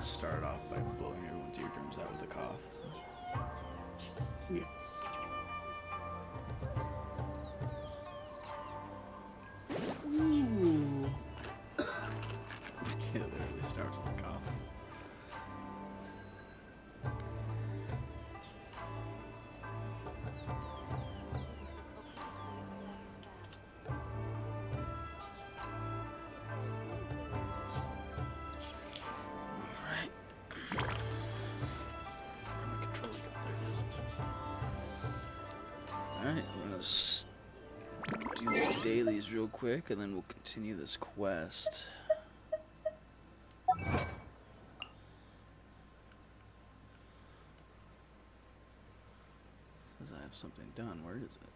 Start off by blowing everyone's eardrums out with a cough. Yes. Ooh. It literally starts with a cough. Alright. My controller got there, it is. Alright, I'm gonna do the dailies real quick and then we'll continue this quest. Says I have something done. Where is it?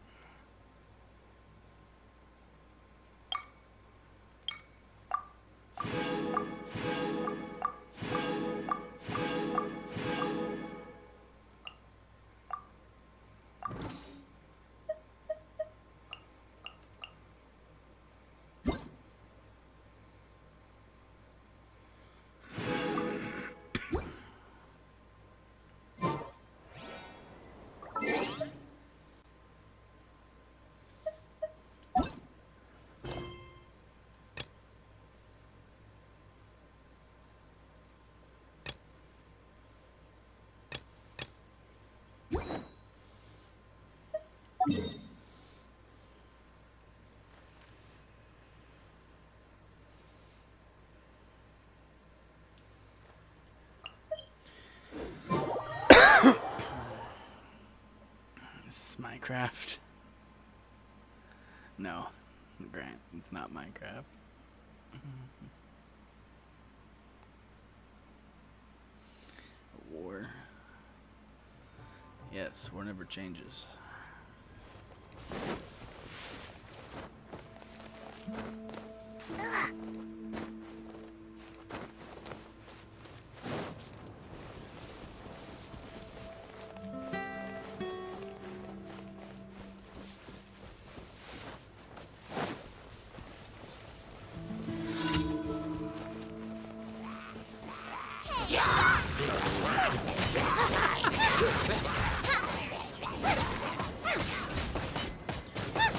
This is Minecraft. No, Grant, it's not Minecraft. War. Yes, war never changes.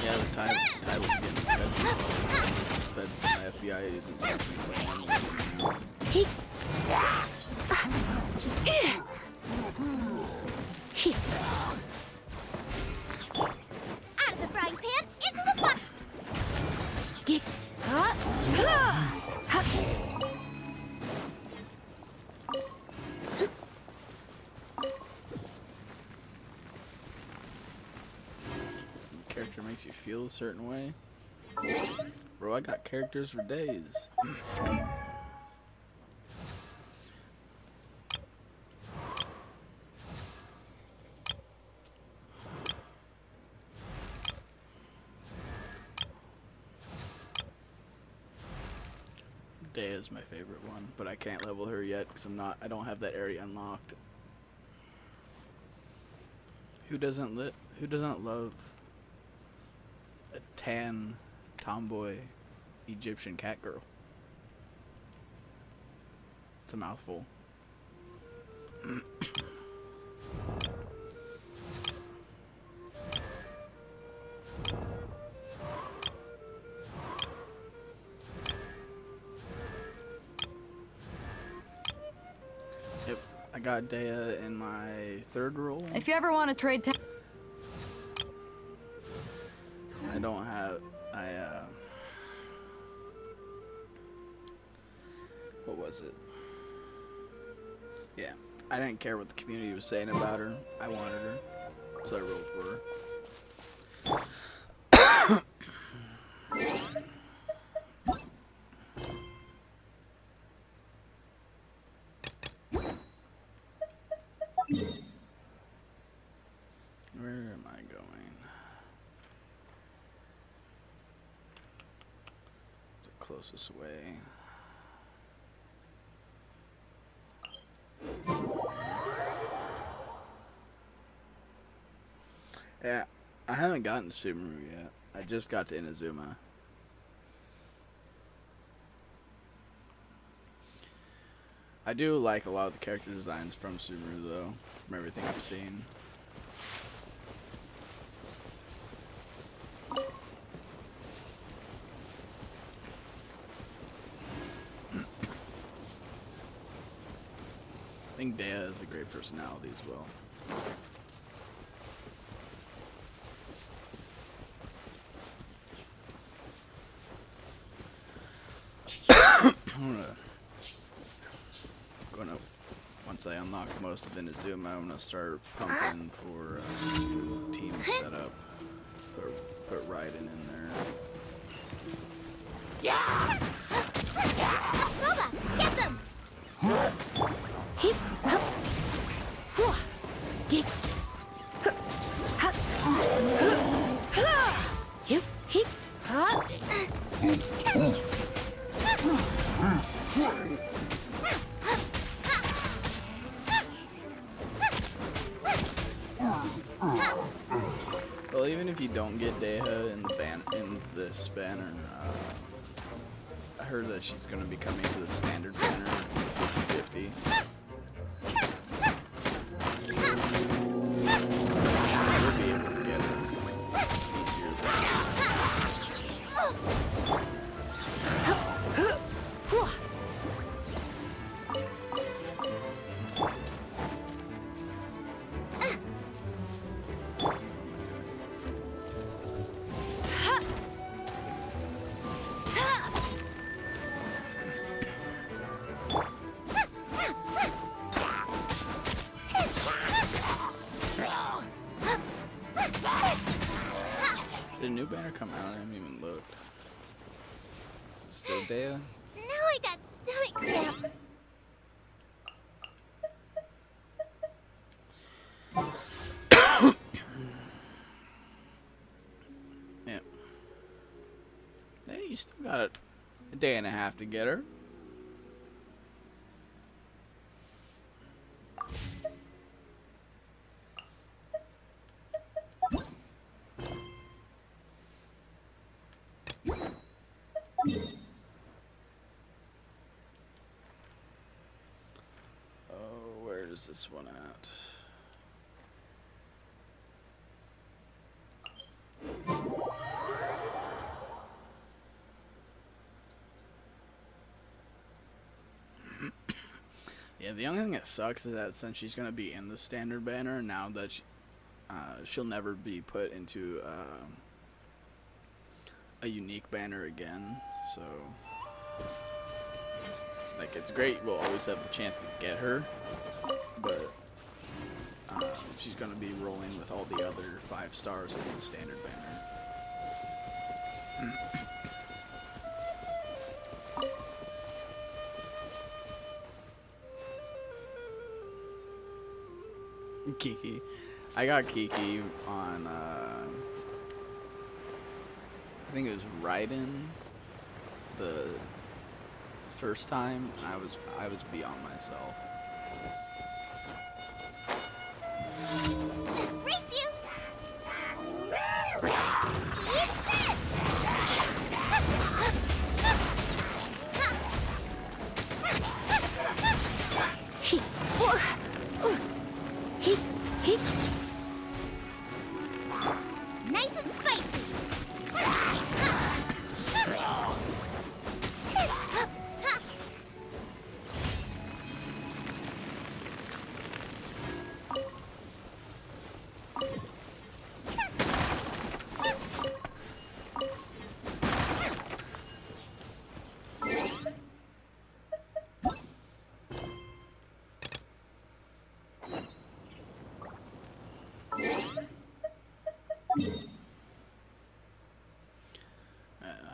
Yeah, the tide was getting fed by FBI agents actually playing on Out of the frying pan, into the fire! character makes you feel a certain way. Bro, I got characters for days. Dea is my favorite one, but I can't level her yet because I don't have that area unlocked. Who doesn't love a tan tomboy Egyptian cat girl? It's a mouthful. Yep, I got Dea in my third role. If you ever want to trade I don't have, what was it? Yeah, I didn't care what the community was saying about her. I wanted her, so I rolled for her. Where am I going? The closest way. Yeah, I haven't gotten to Subaru yet. I just got to Inazuma. I do like a lot of the character designs from Subaru, though, from everything I've seen. I think Dea has a great personality as well. Once I unlock most of Inazuma, I'm gonna start pumping for team setup. Put Raiden in there. Yeah! Boba, get them! Hip, hop, hua, dig, hip, hip, hop. Well, even if you don't get Deha in this banner, I heard that she's going to be coming to the standard banner 50-50. We'll be able to get her easier Did a new banner come out? I haven't even looked. Is it still Dea? Now I got stomach cramps. Yeah. Hey, you still got a day and a half to get her. Oh, where is this one at? Yeah, the only thing that sucks is that since she's gonna be in the standard banner now that she'll never be put into a unique banner again. So, like, it's great. We'll always have the chance to get her, but she's gonna be rolling with all the other 5 stars in the standard banner. Kiki. I got Kiki on, I think it was Raiden the first time. I was beyond myself. Race you! Nice and spicy.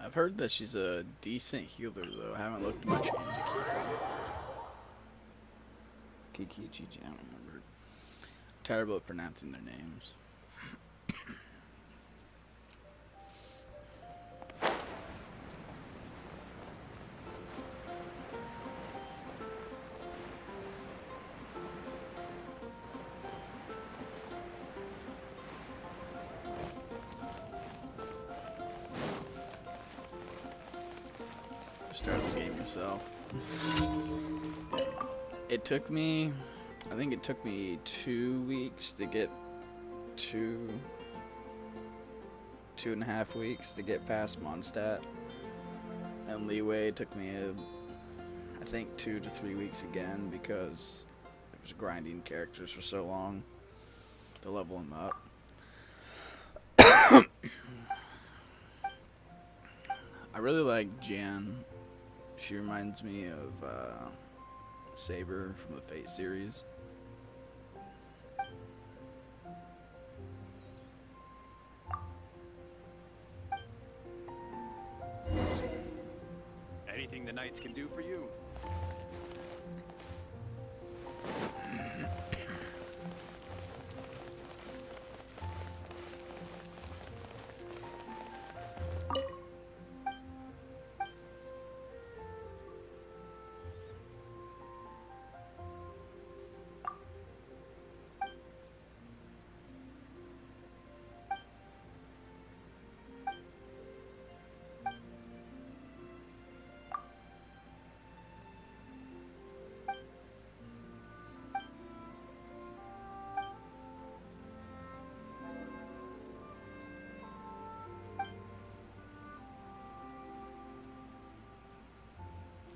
I've heard that she's a decent healer, though. I haven't looked much into Kiki. Gigi, I don't remember. Terrible at pronouncing their names. Start the game yourself. It took me, I think it took me 2 weeks to get 2.5 weeks to get past Mondstadt. And Leeway took me, I think 2 to 3 weeks again because I was grinding characters for so long to level them up. I really like Jan. She reminds me of Saber from the Fate series. Anything the Knights can do for you?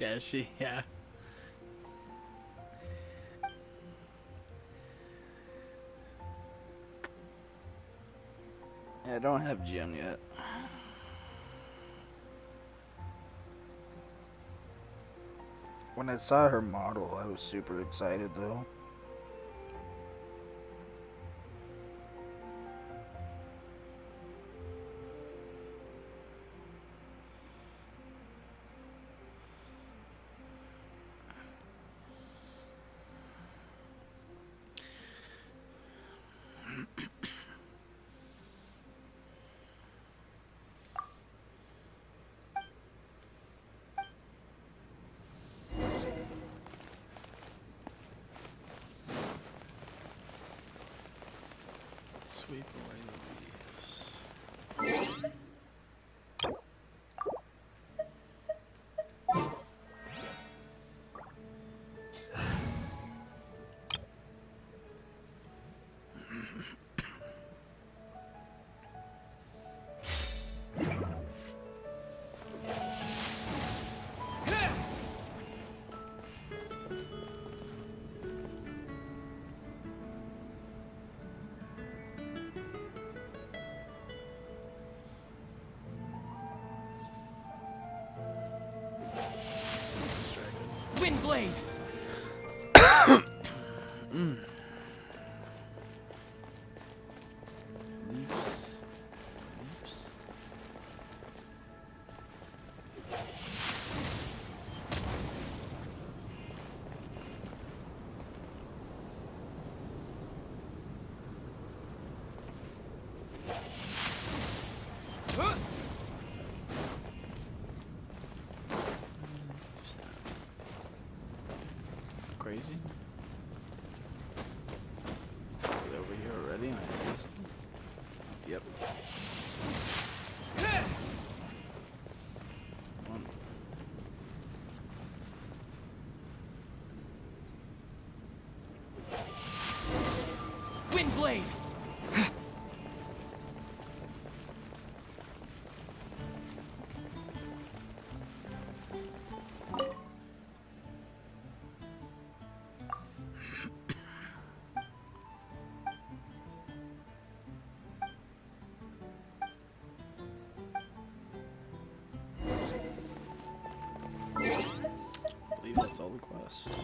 Yeah, yeah. I don't have Jim yet. When I saw her model, I was super excited though. Sweep away the leaves. Windblade! Crazy? Is it over here already? And I missed it? Yep. Come on. Windblade! I believe that's all the quests.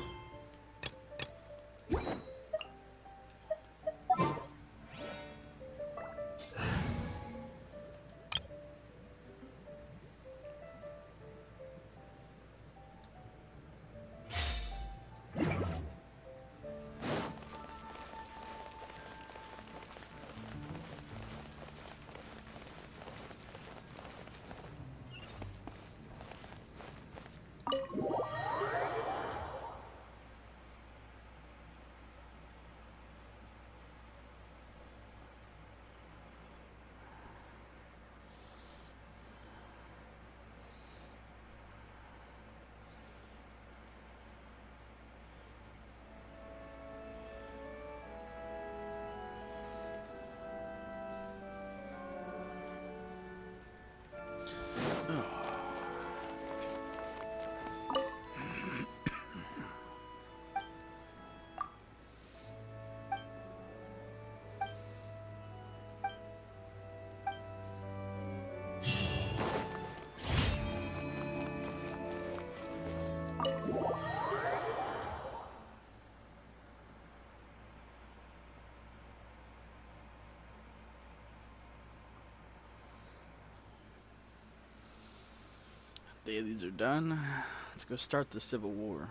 Dailies are done. Let's go start the Civil War.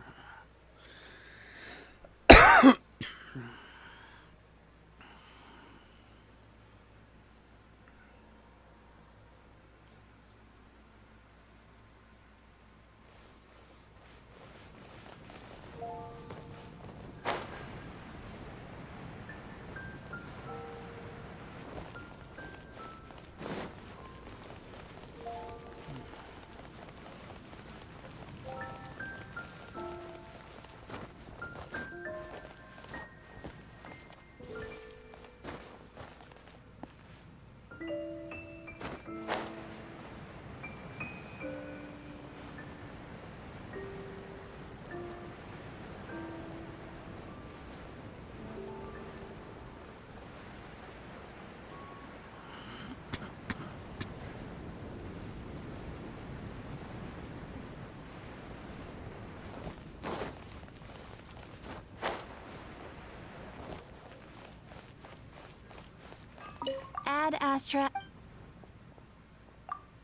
Ad Astra.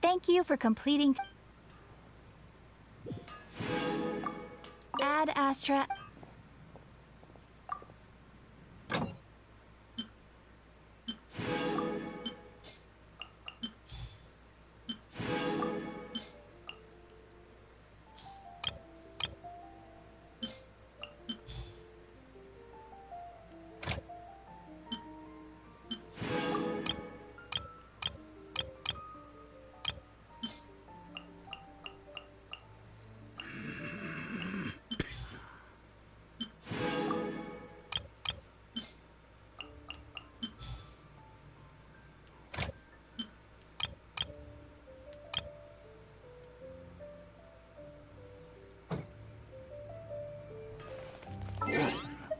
Thank you for completing. Ad Astra.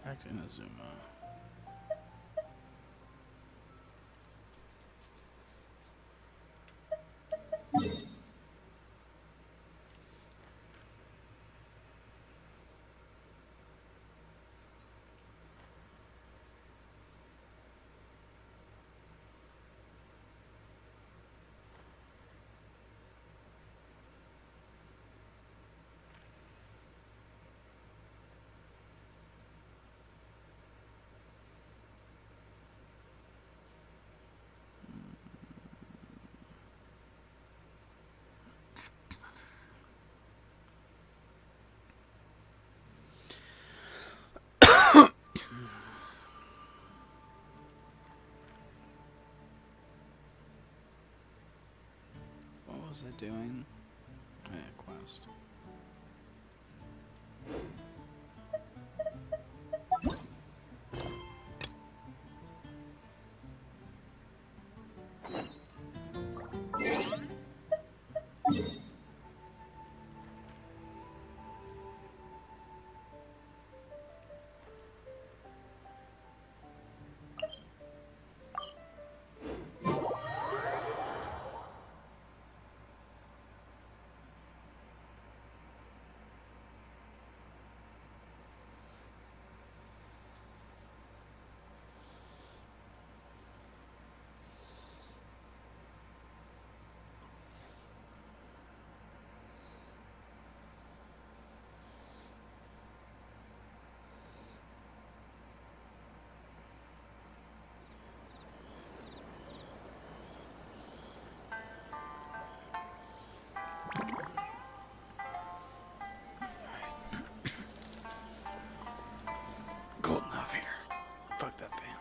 Back to Inazuma. What was I doing? Oh, yeah, quest. Cold enough here. Fuck that fan.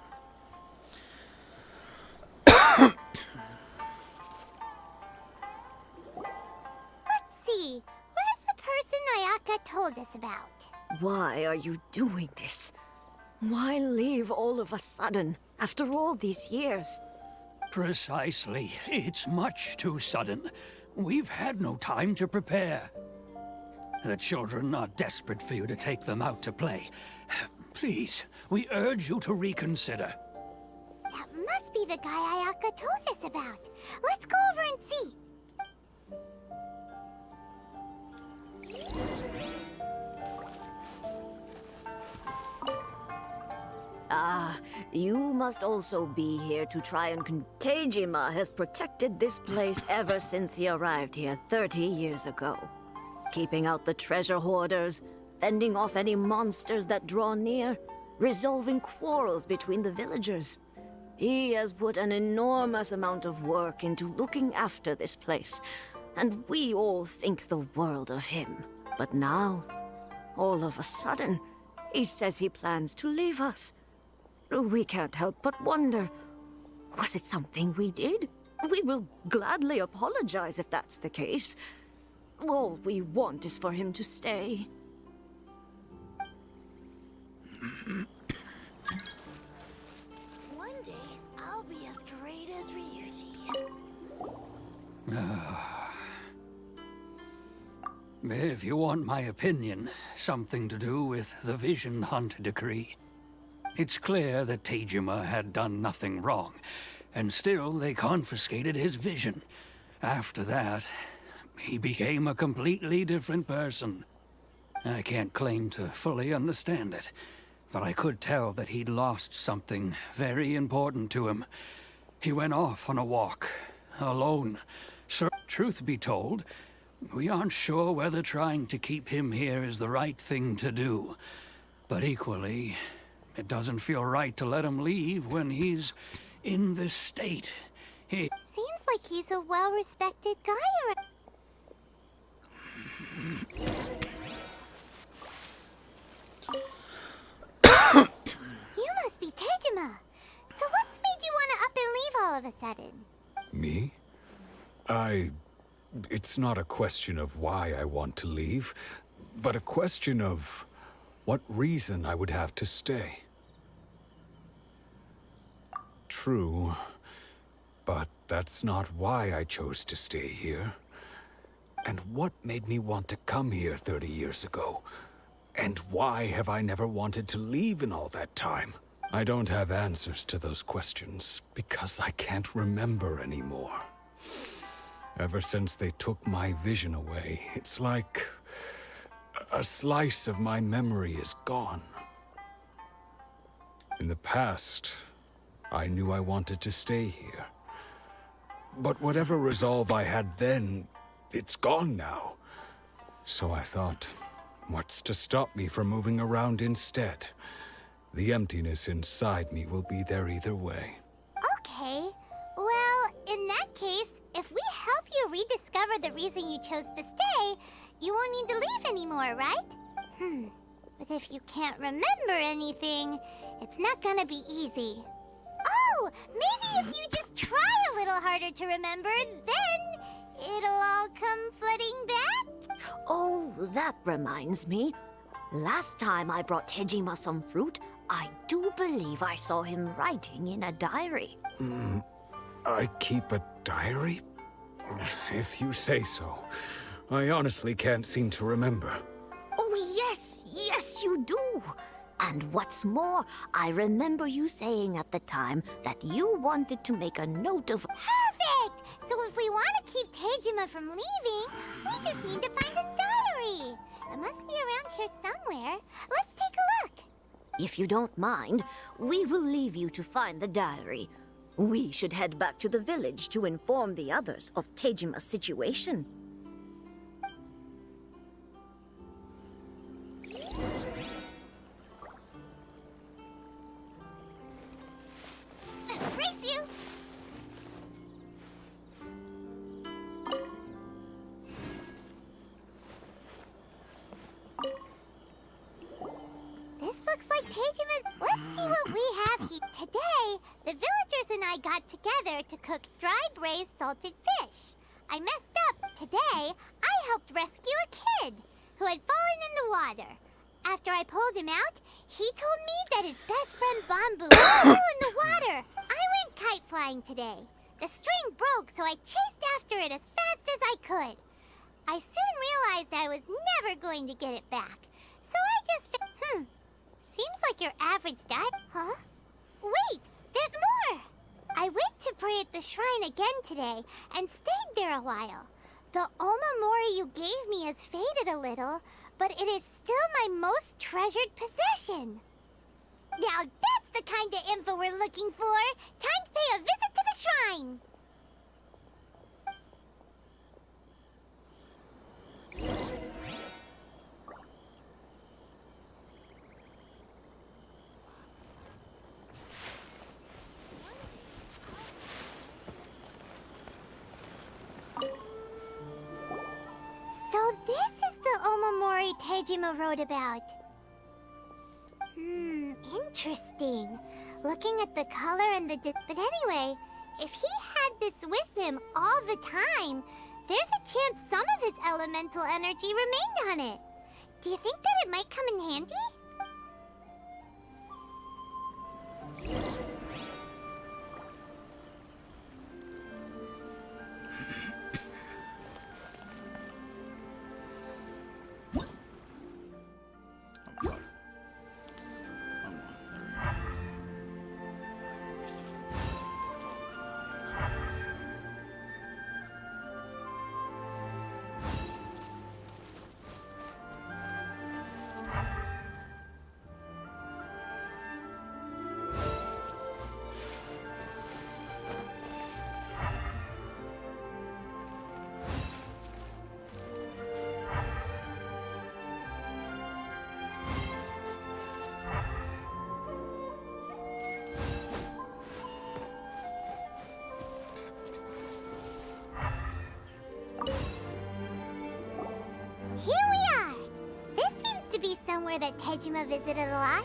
Let's see. Where's the person Ayaka told us about? Why are you doing this? Why leave all of a sudden, after all these years? Precisely. It's much too sudden. We've had no time to prepare. The children are desperate for you to take them out to play. Please, we urge you to reconsider. That must be the guy Ayaka told us about. Let's go over and see. Ah, you must also be here to try and Tejima has protected this place ever since he arrived here 30 years ago. keeping out the treasure hoarders, fending off any monsters that draw near, resolving quarrels between the villagers. He has put an enormous amount of work into looking after this place, and we all think the world of him. But now, all of a sudden, he says he plans to leave us. We can't help but wonder, was it something we did? We will gladly apologize if that's the case. All we want is for him to stay. One day, I'll be as great as Ryuji. If you want my opinion, something to do with the Vision Hunt decree. It's clear that Tejima had done nothing wrong, and still they confiscated his vision. After that, he became a completely different person. I can't claim to fully understand it, but I could tell that he'd lost something very important to him. He went off on a walk, alone. So, truth be told, we aren't sure whether trying to keep him here is the right thing to do. But equally, it doesn't feel right to let him leave when he's in this state. Seems like he's a well-respected guy around. You must be Tejima. So what's made you want to up and leave all of a sudden? Me? It's not a question of why I want to leave, but a question of what reason I would have to stay. True, but that's not why I chose to stay here. And what made me want to come here 30 years ago? And why have I never wanted to leave in all that time? I don't have answers to those questions because I can't remember anymore. Ever since they took my vision away, it's like a slice of my memory is gone. In the past, I knew I wanted to stay here. But whatever resolve I had then, it's gone now. So I thought, what's to stop me from moving around instead? The emptiness inside me will be there either way. Okay. Well, in that case, if we help you rediscover the reason you chose to stay, you won't need to leave anymore, right? But if you can't remember anything, it's not gonna be easy. Oh, maybe if you just try a little harder to remember, then it'll all come flooding back? Oh, that reminds me. Last time I brought Tejima some fruit, I do believe I saw him writing in a diary. I keep a diary? If you say so. I honestly can't seem to remember. Oh, yes, you do. And what's more, I remember you saying at the time that you wanted to make a note of... Perfect! So if we want to keep Tejima from leaving, we just need to find his diary. It must be around here somewhere. Let's take a look. If you don't mind, we will leave you to find the diary. We should head back to the village to inform the others of Tejima's situation. Race you! This looks like Tejima's... Let's see what we have here. Today, the villagers and I got together to cook dry braised salted fish. I messed up. Today, I helped rescue a kid who had fallen in the water. After I pulled him out, he told me that his best friend Bamboo fell in the water. I went kite flying today. The string broke, so I chased after it as fast as I could. I soon realized I was never going to get it back. So I just... Seems like your average dive... Huh? Wait! There's more! I went to pray at the shrine again today and stayed there a while. The Omamori you gave me has faded a little, but it is still my most treasured possession. Now that's the kind of info we're looking for. Time to pay a visit to the shrine. Tejima wrote about. Interesting. Looking at the color and the but anyway, if he had this with him all the time, there's a chance some of his elemental energy remained on it. Do you think that it might come in handy? Here we are! This seems to be somewhere that Tejima visited a lot.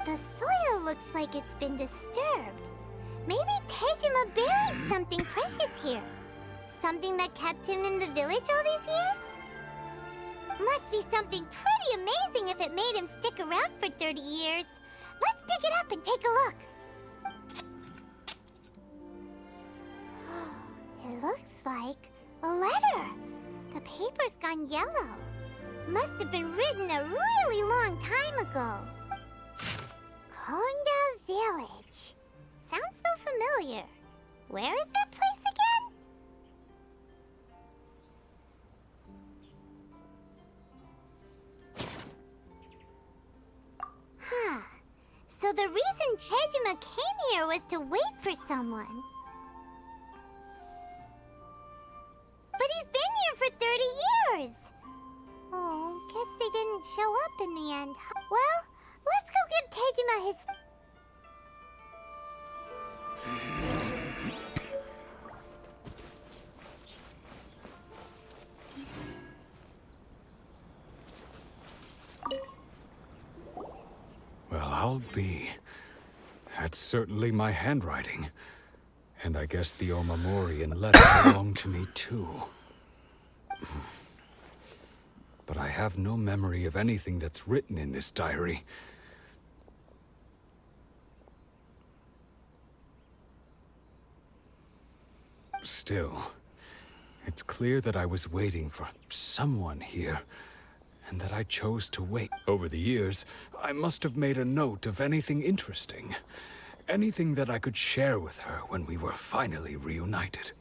The soil looks like it's been disturbed. Maybe Tejima buried something precious here. Something that kept him in the village all these years? Must be something pretty amazing if it made him stick around for 30 years. Let's dig it up and take a look. It looks like a letter. The paper's gone yellow. Must have been written a really long time ago. Konda Village. Sounds so familiar. Where is that place again? Huh. So the reason Tejima came here was to wait for someone. But he's been here for 30 years. Oh, guess they didn't show up in the end. Well, let's go give Tejima his... Well, I'll be. That's certainly my handwriting. And I guess the Omamori and letter belong to me too. But I have no memory of anything that's written in this diary. Still, it's clear that I was waiting for someone here, and that I chose to wait. Over the years, I must have made a note of anything interesting. Anything that I could share with her when we were finally reunited.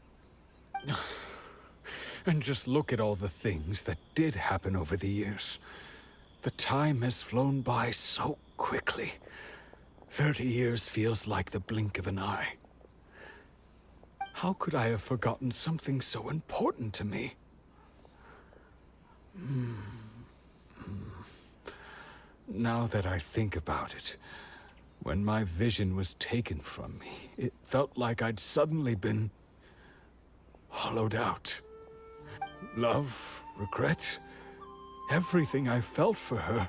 And just look at all the things that did happen over the years. The time has flown by so quickly. 30 years feels like the blink of an eye. How could I have forgotten something so important to me? Now that I think about it, when my vision was taken from me, it felt like I'd suddenly been hollowed out. Love, regret, everything I felt for her,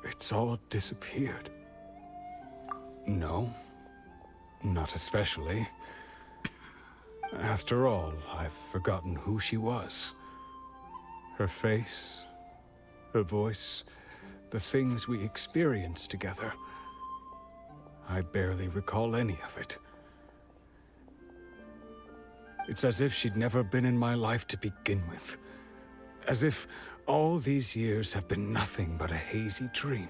it's all disappeared. No, not especially. After all, I've forgotten who she was. Her face, her voice, the things we experienced together. I barely recall any of it. It's as if she'd never been in my life to begin with. As if all these years have been nothing but a hazy dream.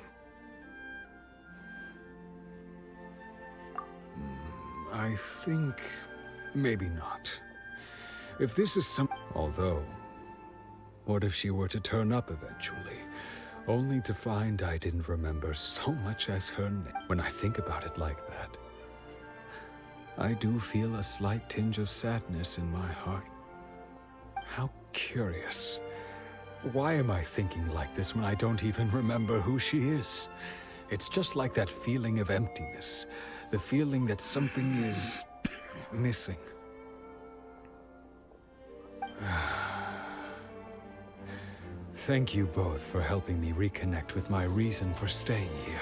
I think maybe not. If this is some... Although, what if she were to turn up eventually, only to find I didn't remember so much as her name? When I think about it like that, I do feel a slight tinge of sadness in my heart. How curious. Why am I thinking like this when I don't even remember who she is? It's just like that feeling of emptiness. The feeling that something is missing. Thank you both for helping me reconnect with my reason for staying here.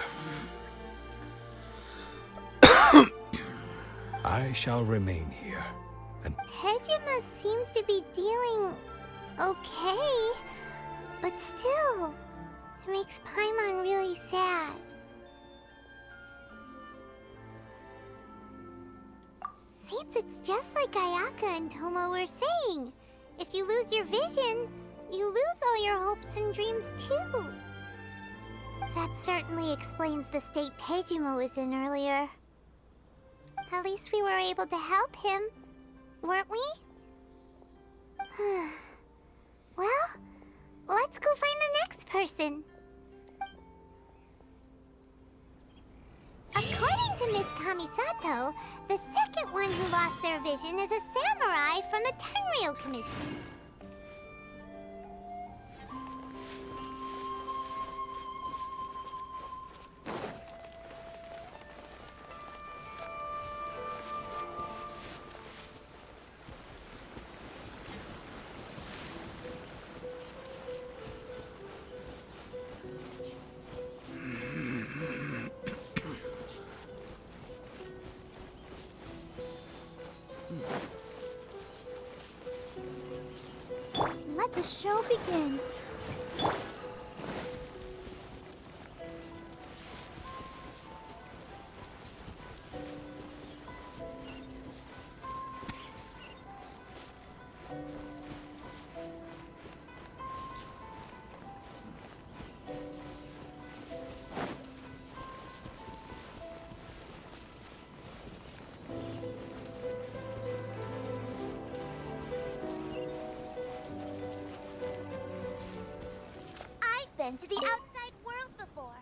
I shall remain here, and Tejima seems to be dealing okay, but still, it makes Paimon really sad. Seems it's just like Ayaka and Tomo were saying. If you lose your vision, you lose all your hopes and dreams too. That certainly explains the state Tejima was in earlier. At least we were able to help him, weren't we? Well, let's go find the next person. According to Miss Kamisato, the second one who lost their vision is a samurai from the Tenryou Commission. Let the show begin. Been to the outside world before.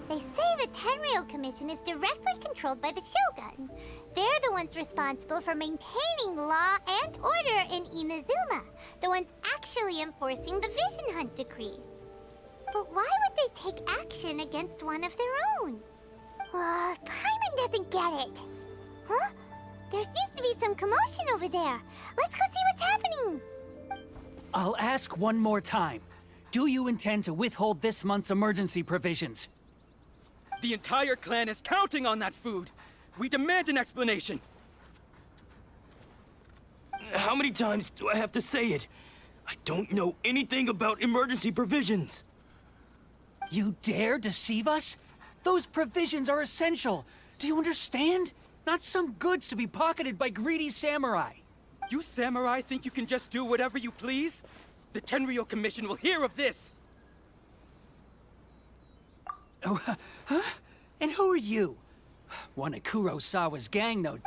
They say the Tenryou Commission is directly controlled by the Shogun. They're the ones responsible for maintaining law and order in Inazuma, the ones actually enforcing the Vision Hunt decree. But why would they take action against one of their own? Paimon doesn't get it. Huh? There seems to be some commotion over there. Let's go see what's happening. I'll ask one more time. Do you intend to withhold this month's emergency provisions? The entire clan is counting on that food. We demand an explanation. How many times do I have to say it? I don't know anything about emergency provisions. You dare deceive us? Those provisions are essential. Do you understand? Not some goods to be pocketed by greedy samurai. You samurai think you can just do whatever you please? The Tenryou Commission will hear of this! Oh, huh? And who are you? One of Kurosawa's gang, no...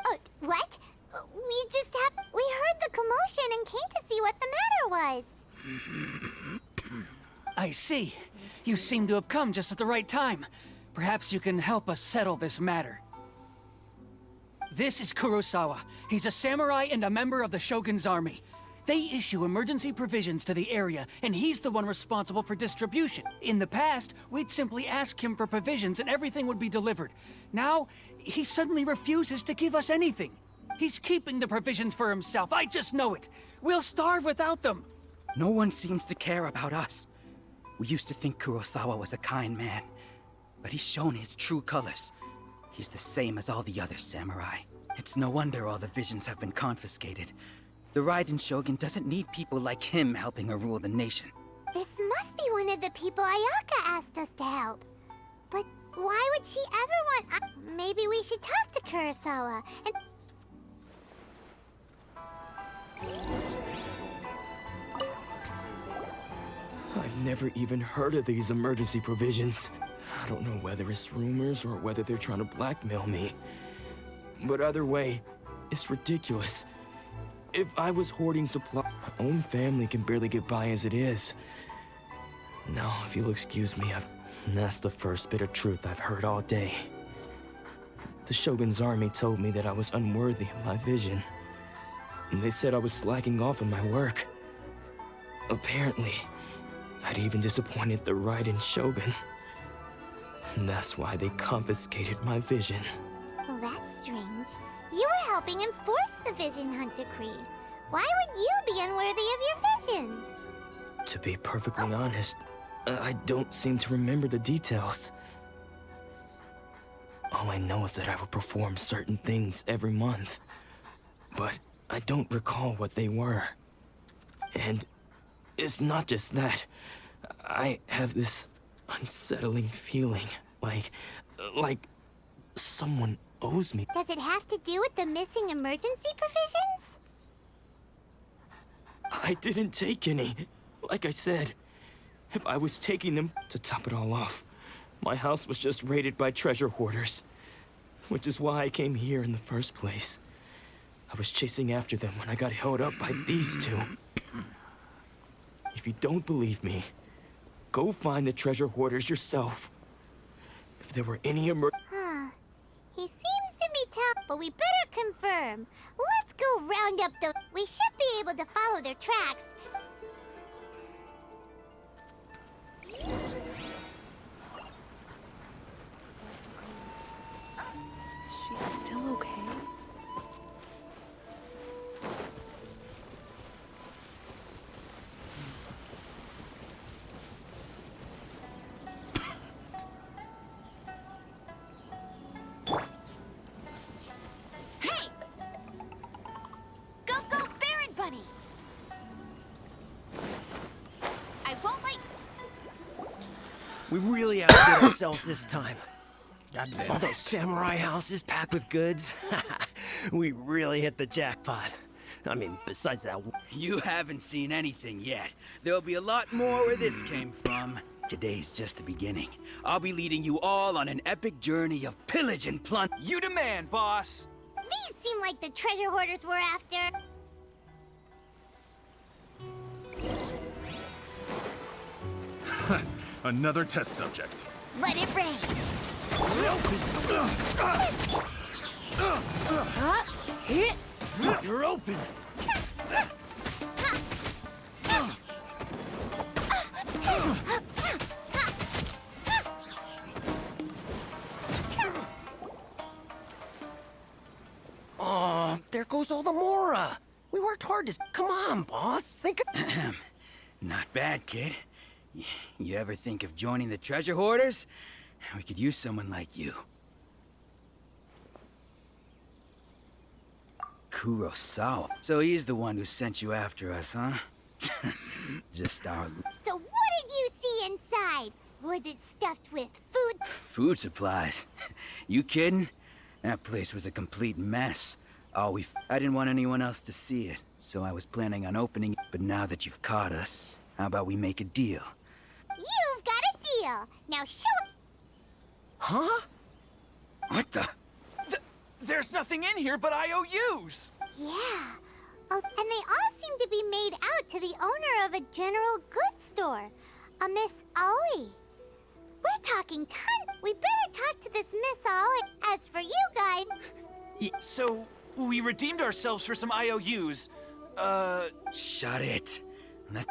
What? We heard the commotion and came to see what the matter was. I see. You seem to have come just at the right time. Perhaps you can help us settle this matter. This is Kurosawa. He's a samurai and a member of the Shogun's army. They issue emergency provisions to the area, and he's the one responsible for distribution. In the past, we'd simply ask him for provisions and everything would be delivered. Now, he suddenly refuses to give us anything. He's keeping the provisions for himself, I just know it. We'll starve without them. No one seems to care about us. We used to think Kurosawa was a kind man, but he's shown his true colors. He's the same as all the other samurai. It's no wonder all the visions have been confiscated. The Raiden Shogun doesn't need people like him helping her rule the nation. This must be one of the people Ayaka asked us to help. But why would she ever want... maybe we should talk to Kurosawa and... I've never even heard of these emergency provisions. I don't know whether it's rumors or whether they're trying to blackmail me. But either way, it's ridiculous. If I was hoarding supply, my own family can barely get by as it is. Now, if you'll excuse me, that's the first bit of truth I've heard all day. The Shogun's army told me that I was unworthy of my vision. And they said I was slacking off on my work. Apparently, I'd even disappointed the Raiden Shogun. And that's why they confiscated my vision. Well, that's strange. You were helping enforce the Vision Hunt Decree. Why would you be unworthy of your vision? To be perfectly honest, I don't seem to remember the details. All I know is that I would perform certain things every month. But I don't recall what they were. And it's not just that. I have this unsettling feeling, like someone owes me. Does it have to do with the missing emergency provisions? I didn't take any. Like I said, if I was taking them, to top it all off, my house was just raided by treasure hoarders. Which is why I came here in the first place. I was chasing after them when I got held up by these two. If you don't believe me, go find the treasure hoarders yourself. If there were any He seems to be but we better confirm. Let's go round up the... We should be able to follow their tracks. She's still okay? Hey! Go, go, Baron Bunny! I won't like... We really outdid ourselves this time. Goddamn. All those samurai houses packed with goods. We really hit the jackpot. I mean, besides that... You haven't seen anything yet. There'll be a lot more where this came from. Today's just the beginning. I'll be leading you all on an epic journey of pillage and plunder. You demand, boss. These seem like the treasure hoarders we're after. Another test subject. Let it rain. You're open! Oh, there goes all the Mora. We worked hard to... Come on, boss. Think of... Not bad, kid. You ever think of joining the treasure hoarders? We could use someone like you. Kurosawa. So he's the one who sent you after us, huh? Just our... So what did you see inside? Was it stuffed with food? Food supplies. You kidding? That place was a complete mess. I didn't want anyone else to see it, so I was planning on opening it. But now that you've caught us, how about we make a deal? You've got a deal. Now show it. Huh? What the? There's nothing in here but IOUs. Yeah. Oh, and they all seem to be made out to the owner of a general goods store, a Miss Aoi. We're talking ton. We better talk to this Miss Aoi. As for you, guide. So, we redeemed ourselves for some IOUs. Shut it. Let's...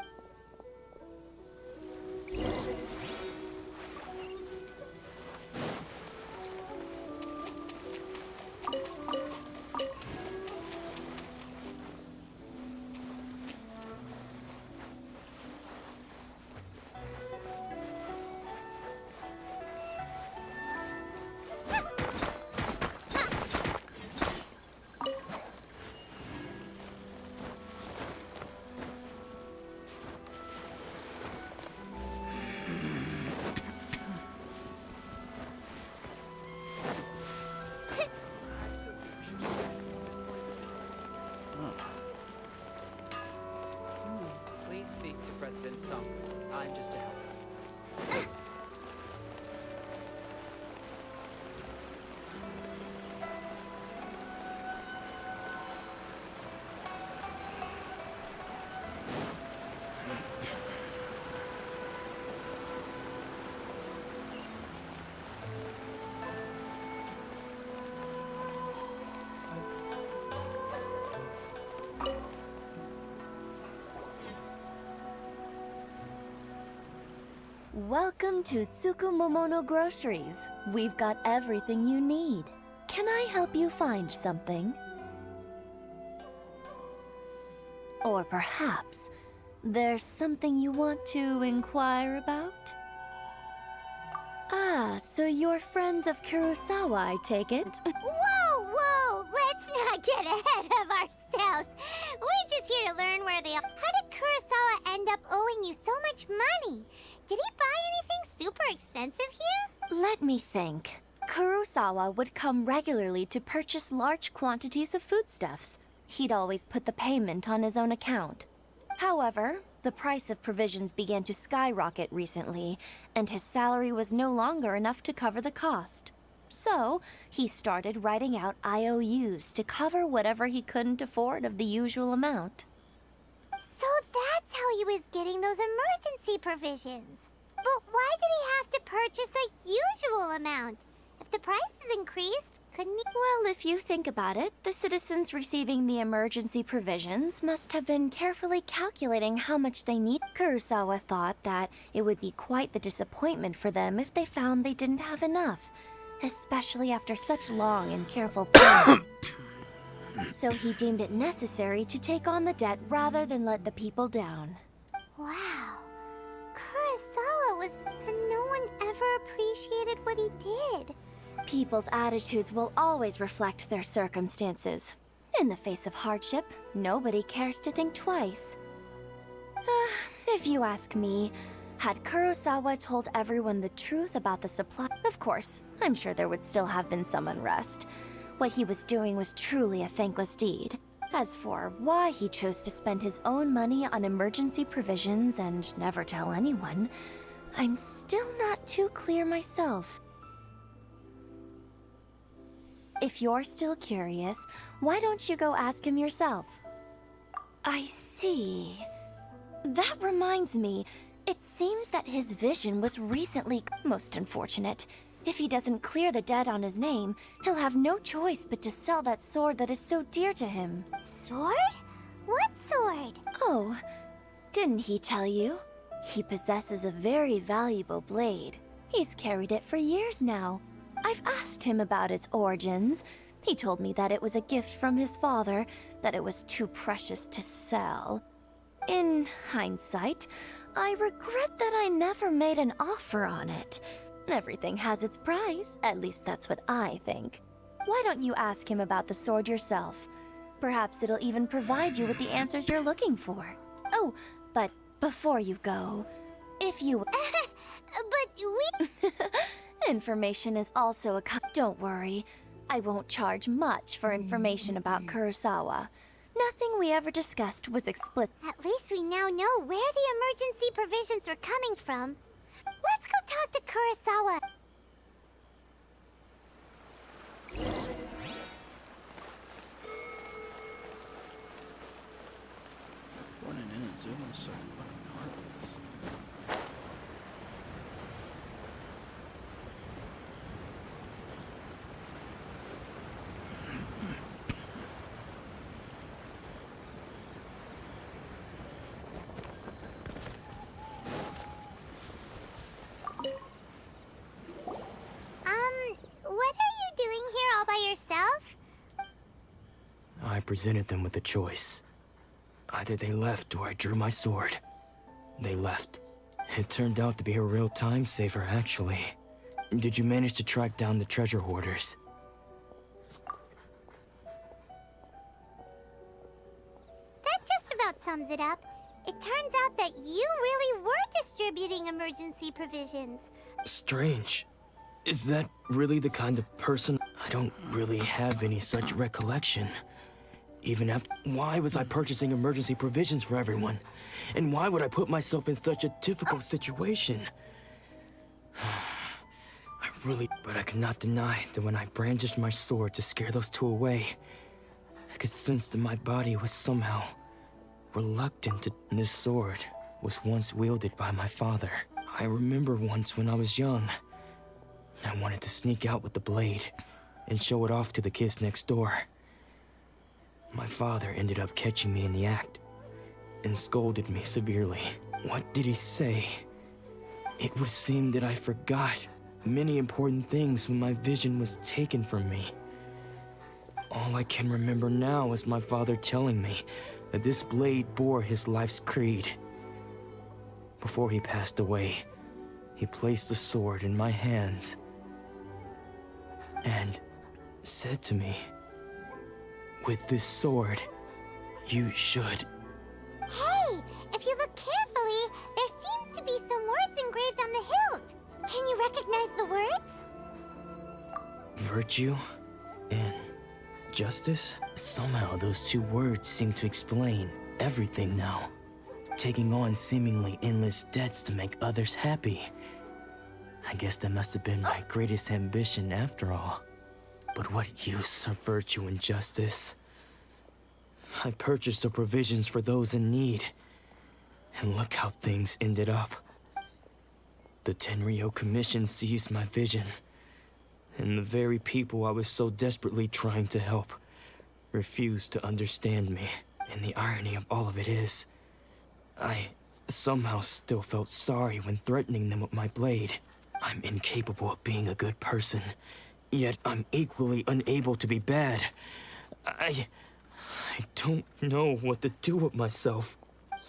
Please speak to President Sung. I'm just a helper. Welcome to Tsukumomono Groceries. We've got everything you need. Can I help you find something? Or perhaps there's something you want to inquire about? Ah, so you're friends of Kurosawa, I take it? Whoa, whoa! Let's not get ahead of ourselves. We're just here to learn where they are. How did Kurosawa end up owing you so much money? Did he buy anything super expensive here? Let me think. Kurosawa would come regularly to purchase large quantities of foodstuffs. He'd always put the payment on his own account. However, the price of provisions began to skyrocket recently, and his salary was no longer enough to cover the cost. So, he started writing out IOUs to cover whatever he couldn't afford of the usual amount. So that's how he was getting those emergency provisions. But why did he have to purchase a usual amount? If the prices increased, couldn't he? Well, if you think about it, the citizens receiving the emergency provisions must have been carefully calculating how much they need. Kurosawa thought that it would be quite the disappointment for them if they found they didn't have enough, especially after such long and careful planning. So he deemed it necessary to take on the debt rather than let the people down. Wow. Kurosawa was... and no one ever appreciated what he did. People's attitudes will always reflect their circumstances. In the face of hardship, nobody cares to think twice. If you ask me, had Kurosawa told everyone the truth about the supply, of course, I'm sure there would still have been some unrest. What he was doing was truly a thankless deed. As for why he chose to spend his own money on emergency provisions and never tell anyone, I'm still not too clear myself. If you're still curious, why don't you go ask him yourself? I see. That reminds me, it seems that his vision was recently most unfortunate. If he doesn't clear the debt on his name, he'll have no choice but to sell that sword that is so dear to him. Sword? What sword? Oh, didn't he tell you? He possesses a very valuable blade. He's carried it for years now. I've asked him about its origins. He told me that it was a gift from his father, that it was too precious to sell. In hindsight, I regret that I never made an offer on it. Everything has its price, at least that's what I think. Why don't you ask him about the sword yourself? Perhaps it'll even provide you with the answers you're looking for. Oh, but before you go, if you... But we... Information is also a Don't worry, I won't charge much for information about Kurosawa. Nothing we ever discussed was explicit. At least we now know where the emergency provisions were coming from. Let's go talk to Kurosawa. Running in and zooming is so fucking heartless. What are you doing here all by yourself? I presented them with a choice. Either they left or I drew my sword. They left. It turned out to be a real time saver, actually. Did you manage to track down the treasure hoarders? That just about sums it up. It turns out that you really were distributing emergency provisions. Strange. Is that really the kind of person? I don't really have any such recollection. Even after... Why was I purchasing emergency provisions for everyone? And why would I put myself in such a difficult situation? I really... But I cannot deny that when I brandished my sword to scare those two away, I could sense that my body was somehow reluctant to... This sword was once wielded by my father. I remember once when I was young, I wanted to sneak out with the blade and show it off to the kids next door. My father ended up catching me in the act and scolded me severely. What did he say? It would seem that I forgot many important things when my vision was taken from me. All I can remember now is my father telling me that this blade bore his life's creed. Before he passed away, he placed the sword in my hands and said to me, "With this sword, you should..." Hey, if you look carefully, there seems to be some words engraved on the hilt. Can you recognize the words? Virtue and justice? Somehow those two words seem to explain everything now. Taking on seemingly endless debts to make others happy. I guess that must have been my greatest ambition after all. But what use are virtue and justice? I purchased the provisions for those in need. And look how things ended up. The Tenryo Commission seized my vision. And the very people I was so desperately trying to help refused to understand me. And the irony of all of it is, I somehow still felt sorry when threatening them with my blade. I'm incapable of being a good person, yet I'm equally unable to be bad. I don't know what to do with myself.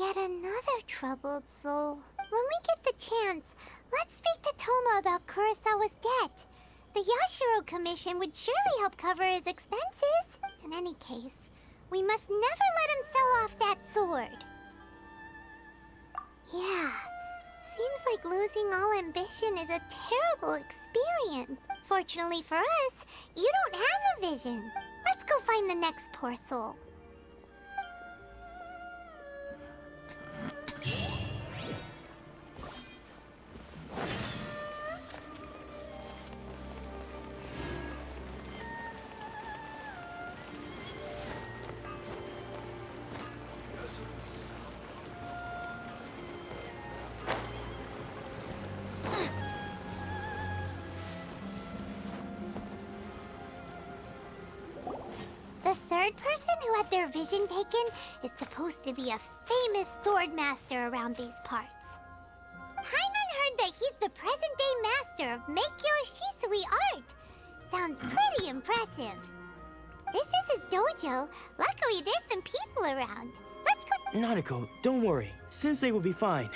Yet another troubled soul. When we get the chance, let's speak to Toma about Kurosawa's debt. The Yashiro Commission would surely help cover his expenses. In any case, we must never let him sell off that sword. Yeah, seems like losing all ambition is a terrible experience. Fortunately for us, you don't have a vision. Let's go find the next poor soul. The third person who had their vision taken is supposed to be a famous sword master around these parts. Paimon heard that he's the present-day master of Meikyo Shisui art. Sounds pretty impressive. This is his dojo. Luckily, there's some people around. Let's go. Nanako, don't worry. Sensei will be fine.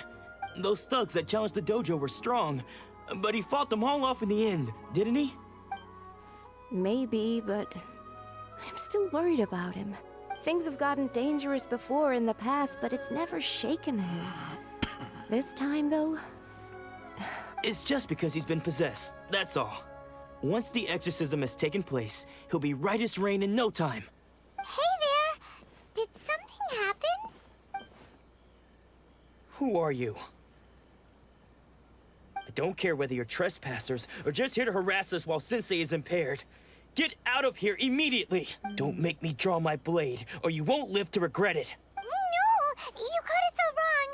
Those thugs that challenged the dojo were strong, but he fought them all off in the end, didn't he? Maybe, but I'm still worried about him. Things have gotten dangerous before in the past, but it's never shaken him. This time, though... It's just because he's been possessed, that's all. Once the exorcism has taken place, he'll be right as rain in no time. Hey there! Did something happen? Who are you? I don't care whether you're trespassers or just here to harass us while Sensei is impaired. Get out of here immediately! Don't make me draw my blade, or you won't live to regret it. No! You got it so wrong!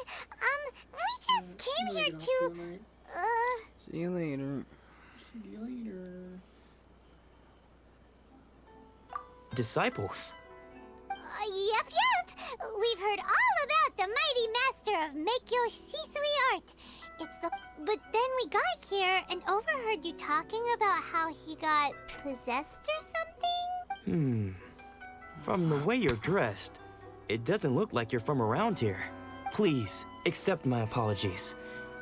We just came here to... See you later. See you later. Disciples? Yep. We've heard all about the mighty master of Meikyo Shisui art. But then we got here and overheard you talking about how he got possessed or something? From the way you're dressed, it doesn't look like you're from around here. Please, accept my apologies.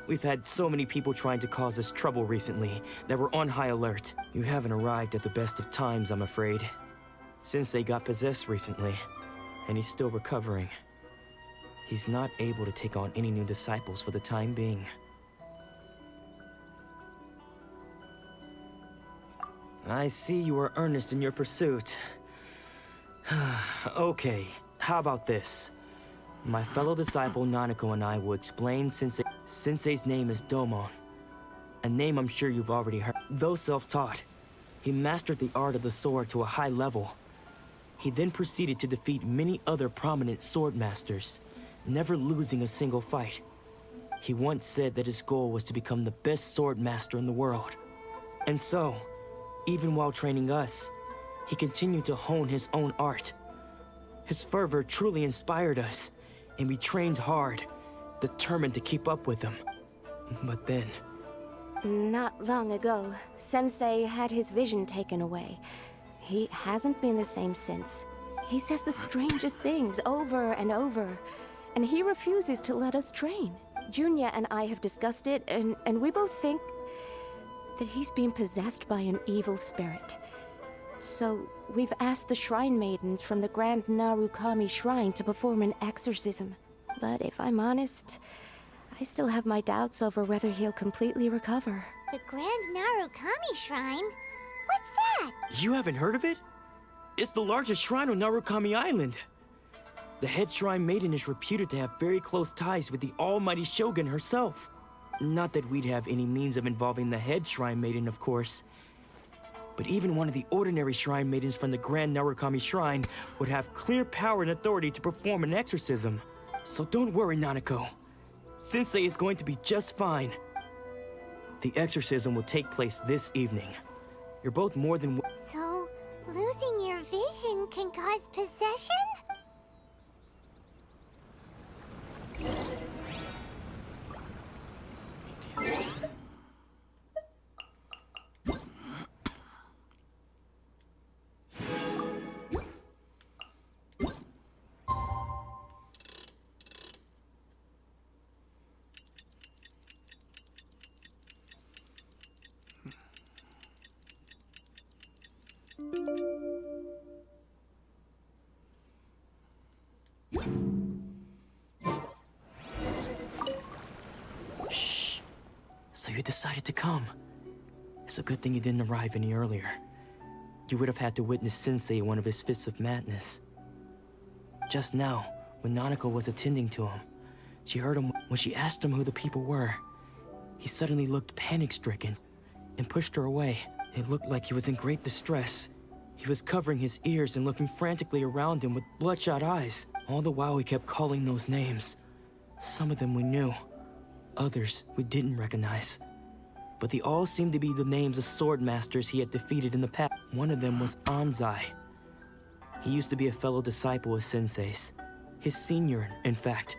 We've had so many people trying to cause us trouble recently that we're on high alert. You haven't arrived at the best of times, I'm afraid. Sensei got possessed recently, and he's still recovering. He's not able to take on any new disciples for the time being. I see you are earnest in your pursuit. Okay, how about this? My fellow disciple Nanako and I will explain Sensei's name is Domon, a name I'm sure you've already heard. Though self-taught, he mastered the art of the sword to a high level. He then proceeded to defeat many other prominent sword masters, never losing a single fight. He once said that his goal was to become the best sword master in the world. And so, even while training us, he continued to hone his own art. His fervor truly inspired us, and we trained hard, determined to keep up with him. But then, Not long ago, Sensei had his vision taken away. He hasn't been the same since. He says the strangest things over and over, and he refuses to let us train. Junya and I have discussed it, and we both think that he's being possessed by an evil spirit. So, we've asked the Shrine Maidens from the Grand Narukami Shrine to perform an exorcism. But if I'm honest, I still have my doubts over whether he'll completely recover. The Grand Narukami Shrine? What's that? you haven't heard of it? It's the largest shrine on Narukami Island. The head shrine maiden is reputed to have very close ties with the almighty Shogun herself. Not that we'd have any means of involving the head shrine maiden, of course. But even one of the ordinary shrine maidens from the Grand Narukami Shrine would have clear power and authority to perform an exorcism. So don't worry, Nanako. Sensei is going to be just fine. The exorcism will take place this evening. You're both more than... So, losing your vision can cause possession? Shh. So you decided to come. It's a good thing you didn't arrive any earlier. You would have had to witness Sensei in one of his fits of madness. Just now, when Nanako was attending to him, she heard him when she asked him who the people were. He suddenly looked panic-stricken and pushed her away. It looked like he was in great distress. He was covering his ears and looking frantically around him with bloodshot eyes. All the while he kept calling those names. Some of them we knew, others we didn't recognize. But they all seemed to be the names of sword masters he had defeated in the past. One of them was Anzai. He used to be a fellow disciple of Sensei's. His senior, in fact.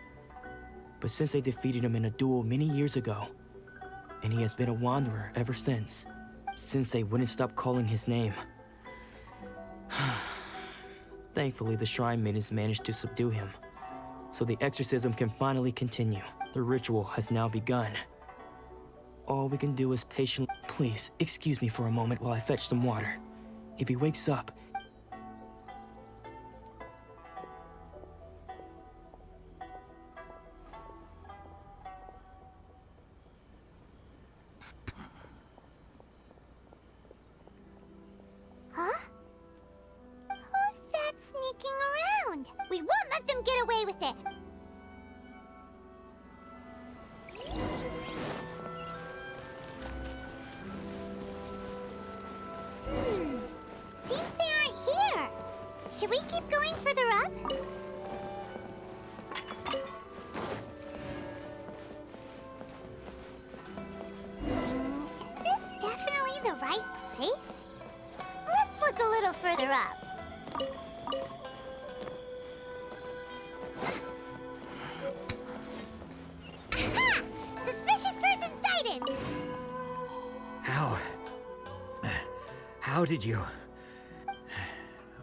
But Sensei defeated him in a duel many years ago, and he has been a wanderer ever since. Sensei wouldn't stop calling his name. Thankfully, the Shrine Maidens managed to subdue him, so the exorcism can finally continue. The ritual has now begun. All we can do is patiently... Please, excuse me for a moment while I fetch some water. If he wakes up... Huh? Who's that sneaking around? We won't let them get away with it! Seems they aren't here. Should we keep going further up? Is this definitely the right place? Let's look a little further up. Aha! Suspicious person sighted! How did you...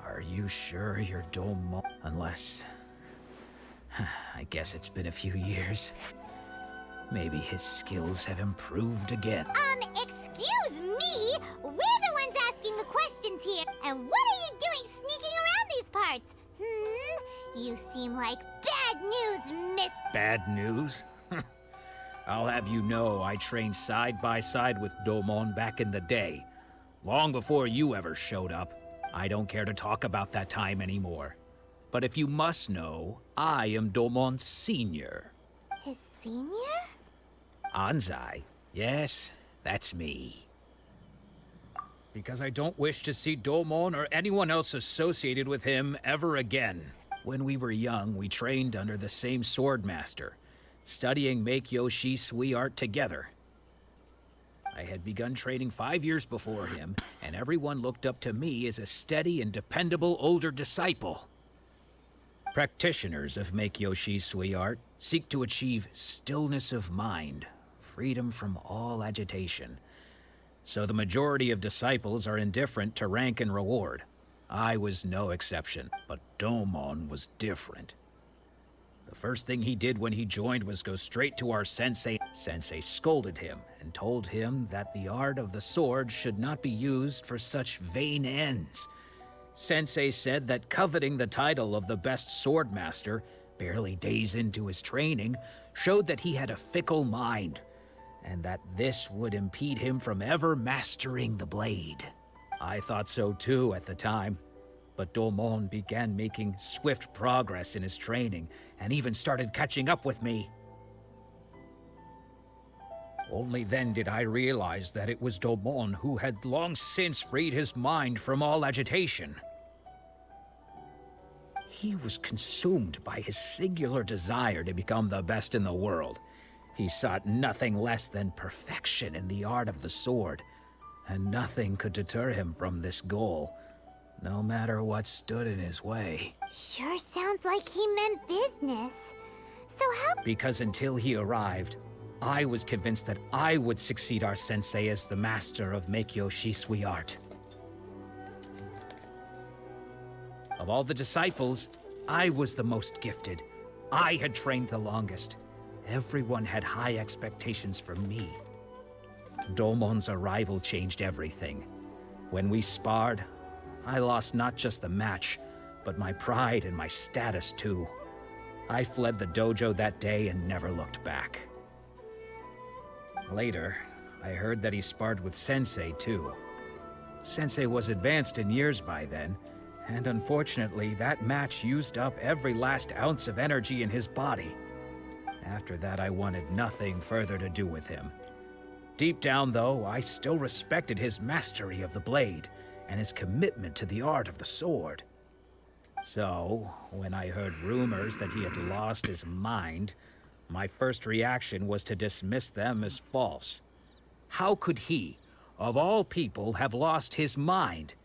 Are you sure you're Domo? Unless... I guess it's been a few years. Maybe his skills have improved again. Excuse me? We're the ones asking the questions here. And what are you doing sneaking around these parts? You seem like bad news, miss... Bad news? I'll have you know I trained side by side with Domon back in the day. Long before you ever showed up. I don't care to talk about that time anymore. But if you must know, I am Domon's senior. His senior? Anzai. Yes, that's me. Because I don't wish to see Domon or anyone else associated with him ever again. When we were young, we trained under the same sword master, studying Make-Yoshi Sui art together. I had begun training 5 years before him, and everyone looked up to me as a steady and dependable older disciple. Practitioners of Make-Yoshi Sui art seek to achieve stillness of mind, freedom from all agitation. So the majority of disciples are indifferent to rank and reward. I was no exception, but Domon was different. The first thing he did when he joined was go straight to our sensei. Sensei scolded him and told him that the art of the sword should not be used for such vain ends. Sensei said that coveting the title of the best sword master, barely days into his training, showed that he had a fickle mind, and that this would impede him from ever mastering the blade. I thought so too at the time. But Domon began making swift progress in his training, and even started catching up with me. Only then did I realize that it was Domon who had long since freed his mind from all agitation. He was consumed by his singular desire to become the best in the world. He sought nothing less than perfection in the art of the sword, and nothing could deter him from this goal, no matter what stood in his way. Sure sounds like he meant business. So how— Because until he arrived, I was convinced that I would succeed our sensei as the master of Meikyo Shisui art. Of all the disciples, I was the most gifted. I had trained the longest. Everyone had high expectations from me. Domon's arrival changed everything. When we sparred, I lost not just the match, but my pride and my status too. I fled the dojo that day and never looked back. Later, I heard that he sparred with Sensei too. Sensei was advanced in years by then, and unfortunately that match used up every last ounce of energy in his body. After that, I wanted nothing further to do with him. Deep down though, I still respected his mastery of the blade, and his commitment to the art of the sword. So, when I heard rumors that he had lost his mind, my first reaction was to dismiss them as false. How could he, of all people, have lost his mind?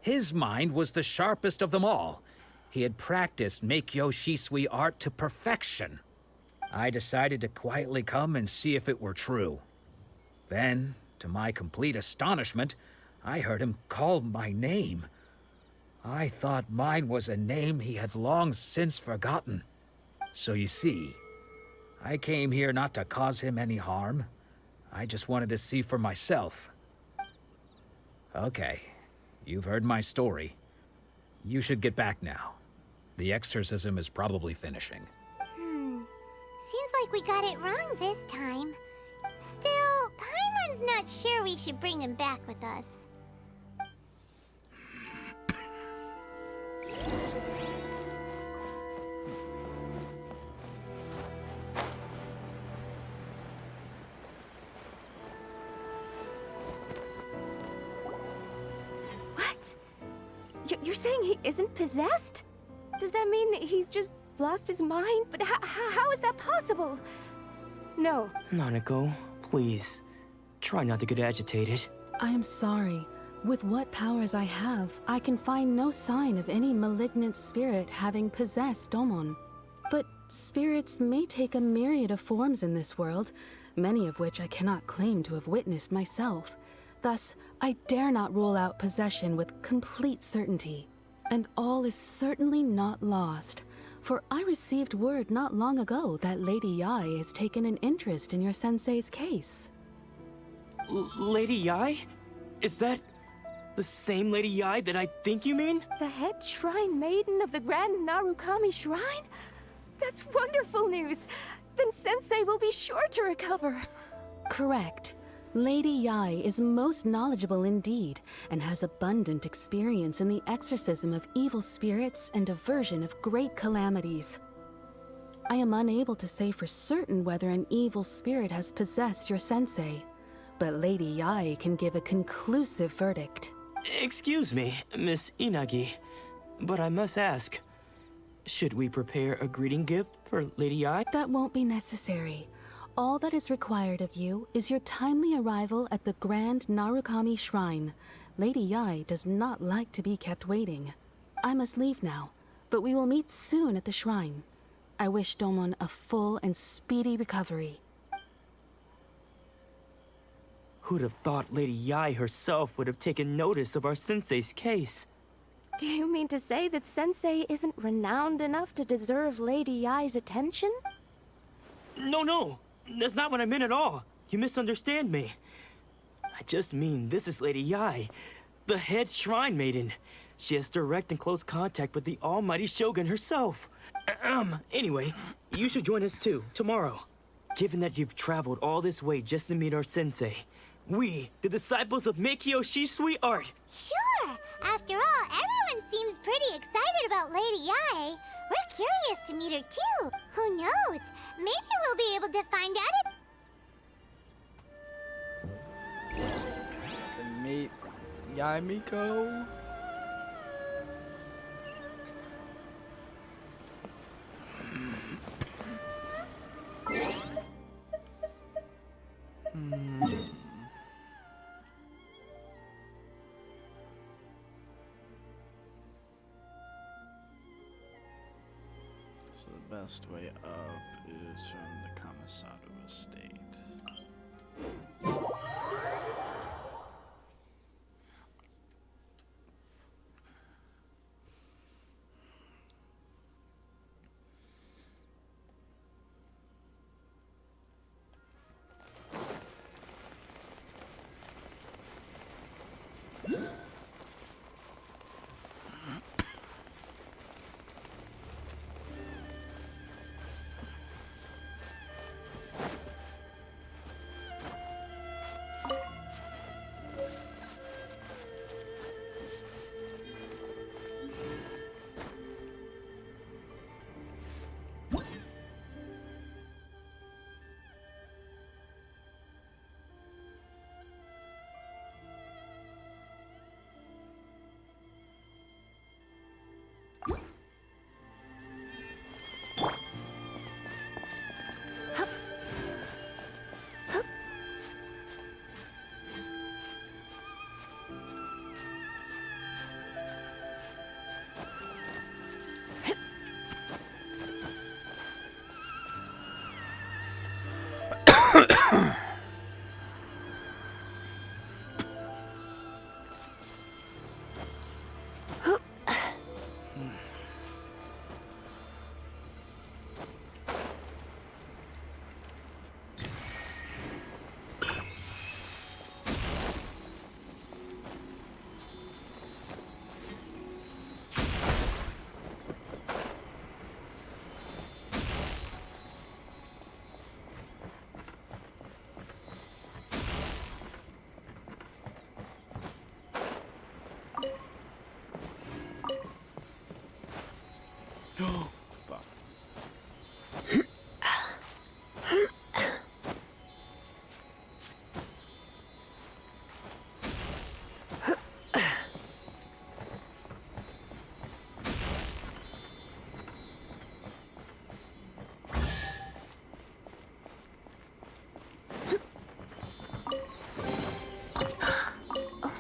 His mind was the sharpest of them all. He had practiced Meikyo Shisui art to perfection. I decided to quietly come and see if it were true. Then, to my complete astonishment, I heard him call my name. I thought mine was a name he had long since forgotten. So you see, I came here not to cause him any harm. I just wanted to see for myself. Okay, you've heard my story. You should get back now. The exorcism is probably finishing. Seems like we got it wrong this time. Still, Paimon's not sure we should bring him back with us. What? You're saying he isn't possessed? Does that mean he's just lost his mind? But how is that possible? No. Nanako, please. Try not to get agitated. I am sorry. With what powers I have, I can find no sign of any malignant spirit having possessed Domon. But spirits may take a myriad of forms in this world, many of which I cannot claim to have witnessed myself. Thus, I dare not rule out possession with complete certainty. And all is certainly not lost, for I received word not long ago that Lady Yai has taken an interest in your sensei's case. Lady Yai? Is that the same Lady Yai that I think you mean? The head shrine maiden of the Grand Narukami Shrine? That's wonderful news! Then Sensei will be sure to recover. Correct. Lady Yai is most knowledgeable indeed, and has abundant experience in the exorcism of evil spirits and aversion of great calamities. I am unable to say for certain whether an evil spirit has possessed your sensei, but Lady Yai can give a conclusive verdict. Excuse me, Miss Inagi, but I must ask, should we prepare a greeting gift for Lady Yai? That won't be necessary. All that is required of you is your timely arrival at the Grand Narukami Shrine. Lady Yai does not like to be kept waiting. I must leave now, but we will meet soon at the shrine. I wish Domon a full and speedy recovery. Who'd have thought Lady Yai herself would have taken notice of our sensei's case? Do you mean to say that Sensei isn't renowned enough to deserve Lady Yai's attention? No, that's not what I meant at all. You misunderstand me. I just mean this is Lady Yai, the head shrine maiden. She has direct and close contact with the almighty Shogun herself. Anyway, you should join us too, tomorrow. Given that you've traveled all this way just to meet our sensei, we, the disciples of Meikyo Shisui Art. Sure! After all, everyone seems pretty excited about Lady Yai. We're curious to meet her too. Who knows? Maybe we'll be able to find out To meet Yai Miko. So the best way up is from the Kamisato estate. Fuck.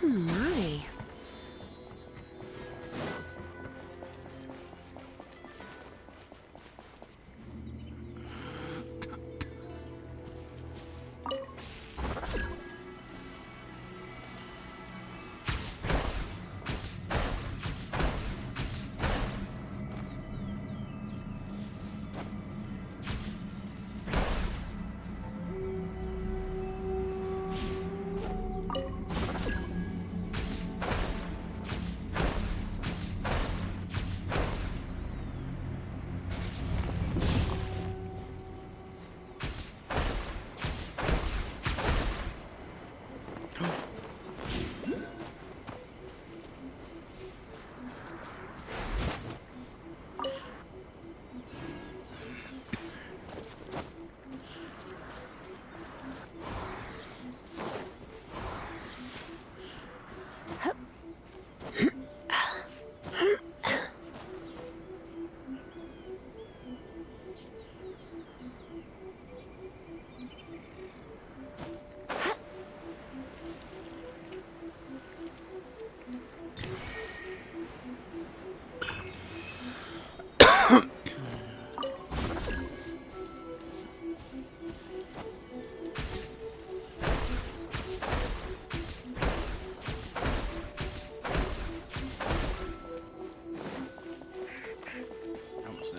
Oh my.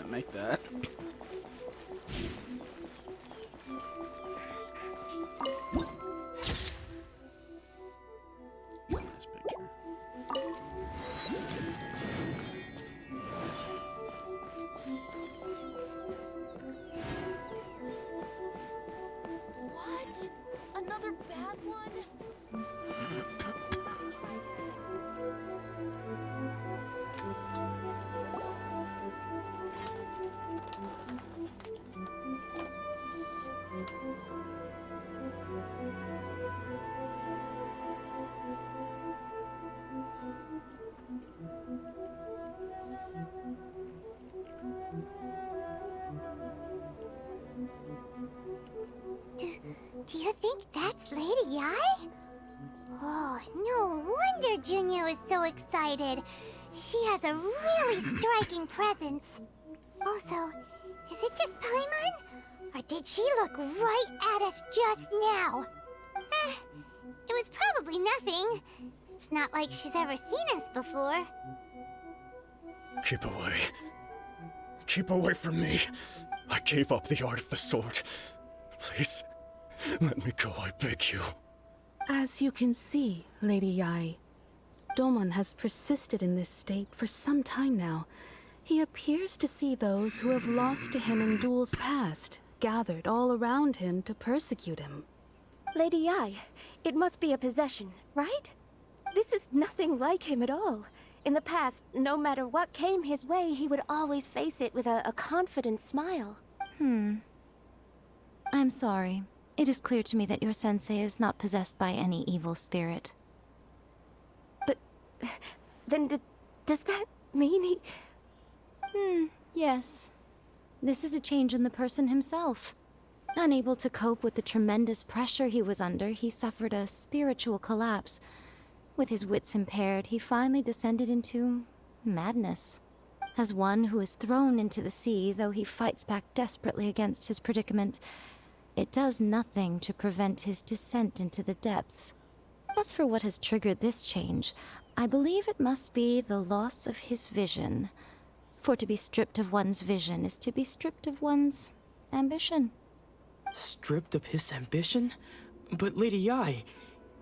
can't make that. Nice picture. What? Another bad one? Do you think that's Lady Yi? Oh, no wonder Junior is so excited. She has a really striking presence. Also, is it just Paimon? Or did she look right at us just now? It was probably nothing. It's not like she's ever seen us before. Keep away. Keep away from me. I gave up the art of the sword. Please, let me go, I beg you. As you can see, Lady Yi, Domon has persisted in this state for some time now. He appears to see those who have lost to him in duels past, gathered all around him to persecute him. Lady Yi, it must be a possession, right? This is nothing like him at all. In the past, no matter what came his way, he would always face it with a confident smile. I'm sorry. It is clear to me that your sensei is not possessed by any evil spirit. But then does that mean he... Yes. This is a change in the person himself. Unable to cope with the tremendous pressure he was under, he suffered a spiritual collapse. With his wits impaired, he finally descended into madness. As one who is thrown into the sea, though he fights back desperately against his predicament, it does nothing to prevent his descent into the depths. As for what has triggered this change, I believe it must be the loss of his vision. For to be stripped of one's vision is to be stripped of one's ambition. Stripped of his ambition? But Lady Yi,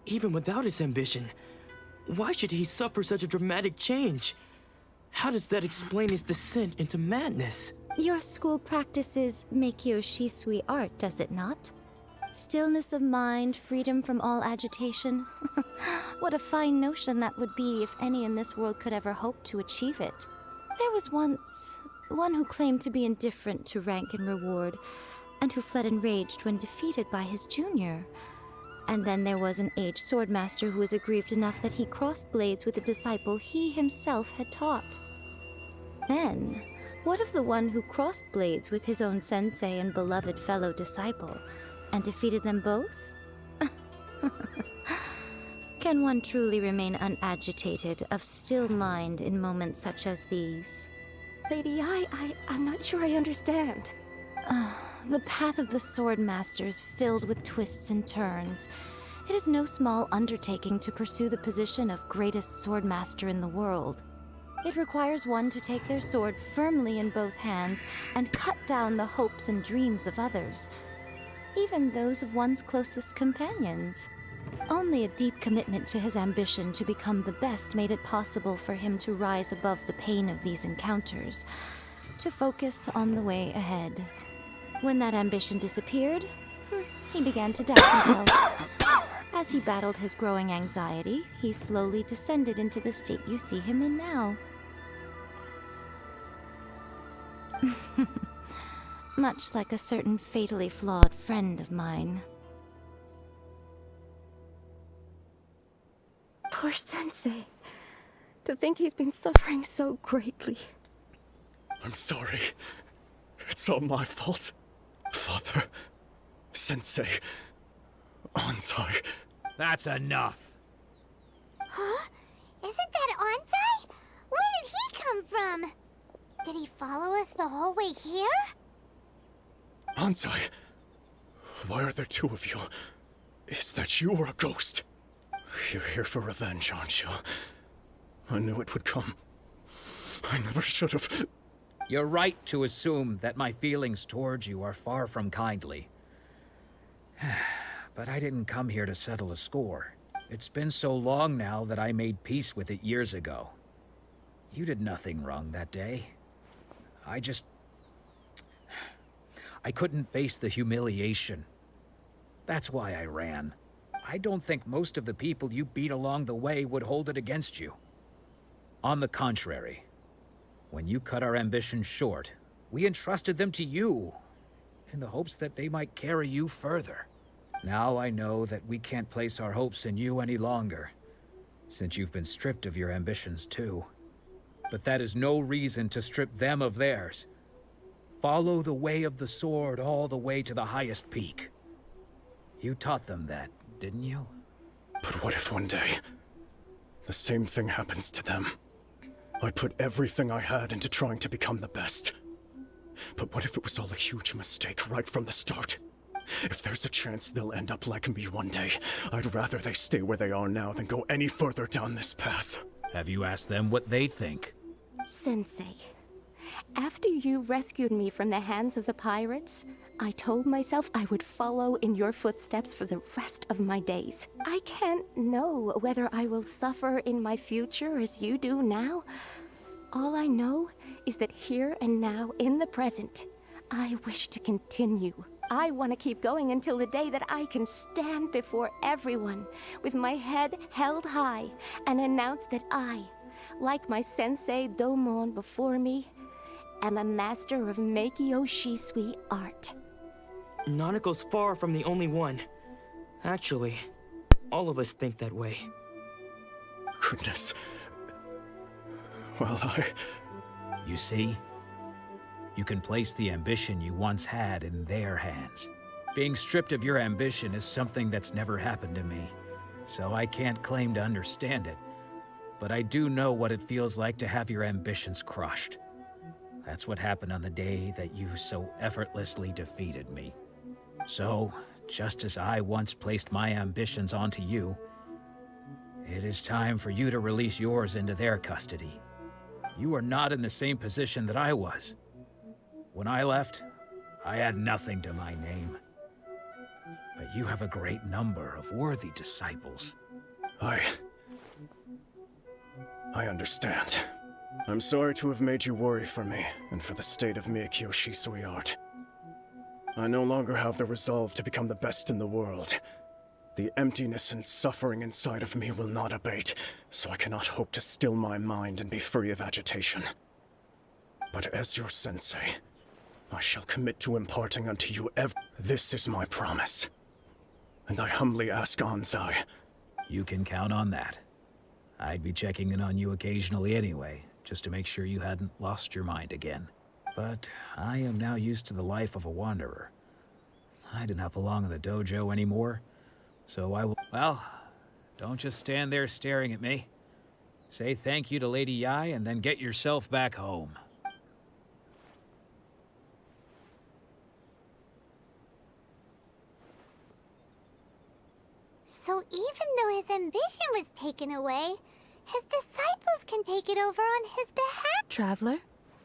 even without his ambition, why should he suffer such a dramatic change? How does that explain his descent into madness? Your school practices Meikyo Shisui art, does it not? Stillness of mind, freedom from all agitation. What a fine notion that would be if any in this world could ever hope to achieve it. There was once one who claimed to be indifferent to rank and reward, and who fled enraged when defeated by his junior. And then there was an aged swordmaster who was aggrieved enough that he crossed blades with a disciple he himself had taught. Then, what of the one who crossed blades with his own sensei and beloved fellow disciple, and defeated them both? Can one truly unagitated, unagitated, of still mind in moments such as these? Lady Yi, I'm not sure I understand. The path of the sword master is filled with twists and turns. It is no small undertaking to pursue the position of greatest sword master in the world. It requires one to take their sword firmly in both hands and cut down the hopes and dreams of others, even those of one's closest companions. Only a deep commitment to his ambition to become the best made it possible for him to rise above the pain of these encounters, to focus on the way ahead. When that ambition disappeared, he began to doubt himself. As he battled his growing anxiety, he slowly descended into the state you see him in now. Much like a certain fatally flawed friend of mine. Poor Sensei. To think he's been suffering so greatly. I'm sorry. It's all my fault. Father, Sensei, Ansai. That's enough. Huh? Isn't that Ansai? Where did he come from? Did he follow us the whole way here? Ansai, why are there two of you? Is that you or a ghost? You're here for revenge, aren't you? I knew it would come. I never should have. You're right to assume that my feelings towards you are far from kindly. But I didn't come here to settle a score. It's been so long now that I made peace with it years ago. You did nothing wrong that day. I couldn't face the humiliation. That's why I ran. I don't think most of the people you beat along the way would hold it against you. On the contrary, when you cut our ambitions short, we entrusted them to you, in the hopes that they might carry you further. Now I know that we can't place our hopes in you any longer, since you've been stripped of your ambitions too. But that is no reason to strip them of theirs. Follow the way of the sword all the way to the highest peak. You taught them that, didn't you? But what if one day, the same thing happens to them? I put everything I had into trying to become the best. But what if it was all a huge mistake right from the start? If there's a chance they'll end up like me one day, I'd rather they stay where they are now than go any further down this path. Have you asked them what they think? Sensei, after you rescued me from the hands of the pirates, I told myself I would follow in your footsteps for the rest of my days. I can't know whether I will suffer in my future as you do now. All I know is that here and now, in the present, I wish to continue. I want to keep going until the day that I can stand before everyone with my head held high and announce that I, like my sensei Domon before me, am a master of Meikyo Shisui art. Nanako's far from the only one. Actually, all of us think that way. Goodness. Well, You see? You can place the ambition you once had in their hands. Being stripped of your ambition is something that's never happened to me, so I can't claim to understand it. But I do know what it feels like to have your ambitions crushed. That's what happened on the day that you so effortlessly defeated me. So, just as I once placed my ambitions onto you, it is time for you to release yours into their custody. You are not in the same position that I was. When I left, I had nothing to my name. But you have a great number of worthy disciples. I understand. I'm sorry to have made you worry for me, and for the state of Meikyo Shisui art. I no longer have the resolve to become the best in the world. The emptiness and suffering inside of me will not abate, so I cannot hope to still my mind and be free of agitation. But as your sensei, I shall commit to imparting unto you This is my promise. And I humbly ask Anzai. You can count on that. I'd be checking in on you occasionally anyway, just to make sure you hadn't lost your mind again. But I am now used to the life of a wanderer. I do not belong in the dojo anymore, so I will... Well, don't just stand there staring at me. Say thank you to Lady Yai and then get yourself back home. So even though his ambition was taken away, his disciples can take it over on his behalf. Traveler,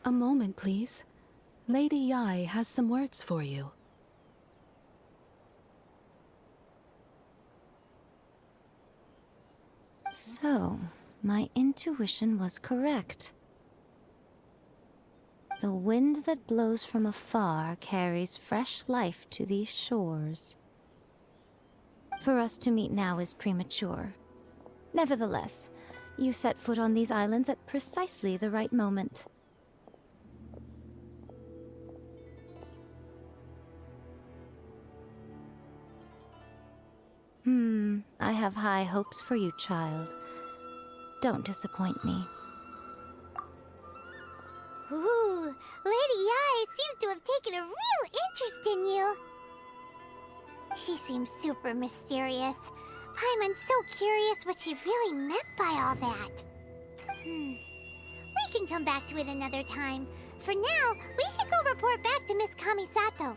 a moment, please. Lady Yai has some words for you. So, my intuition was correct. The wind that blows from afar carries fresh life to these shores. For us to meet now is premature. Nevertheless, you set foot on these islands at precisely the right moment. I have high hopes for you, child. Don't disappoint me. Ooh, Lady Yai seems to have taken a real interest in you. She seems super mysterious. Paimon's so curious what she really meant by all that. We can come back to it another time. For now, we should go report back to Miss Kamisato.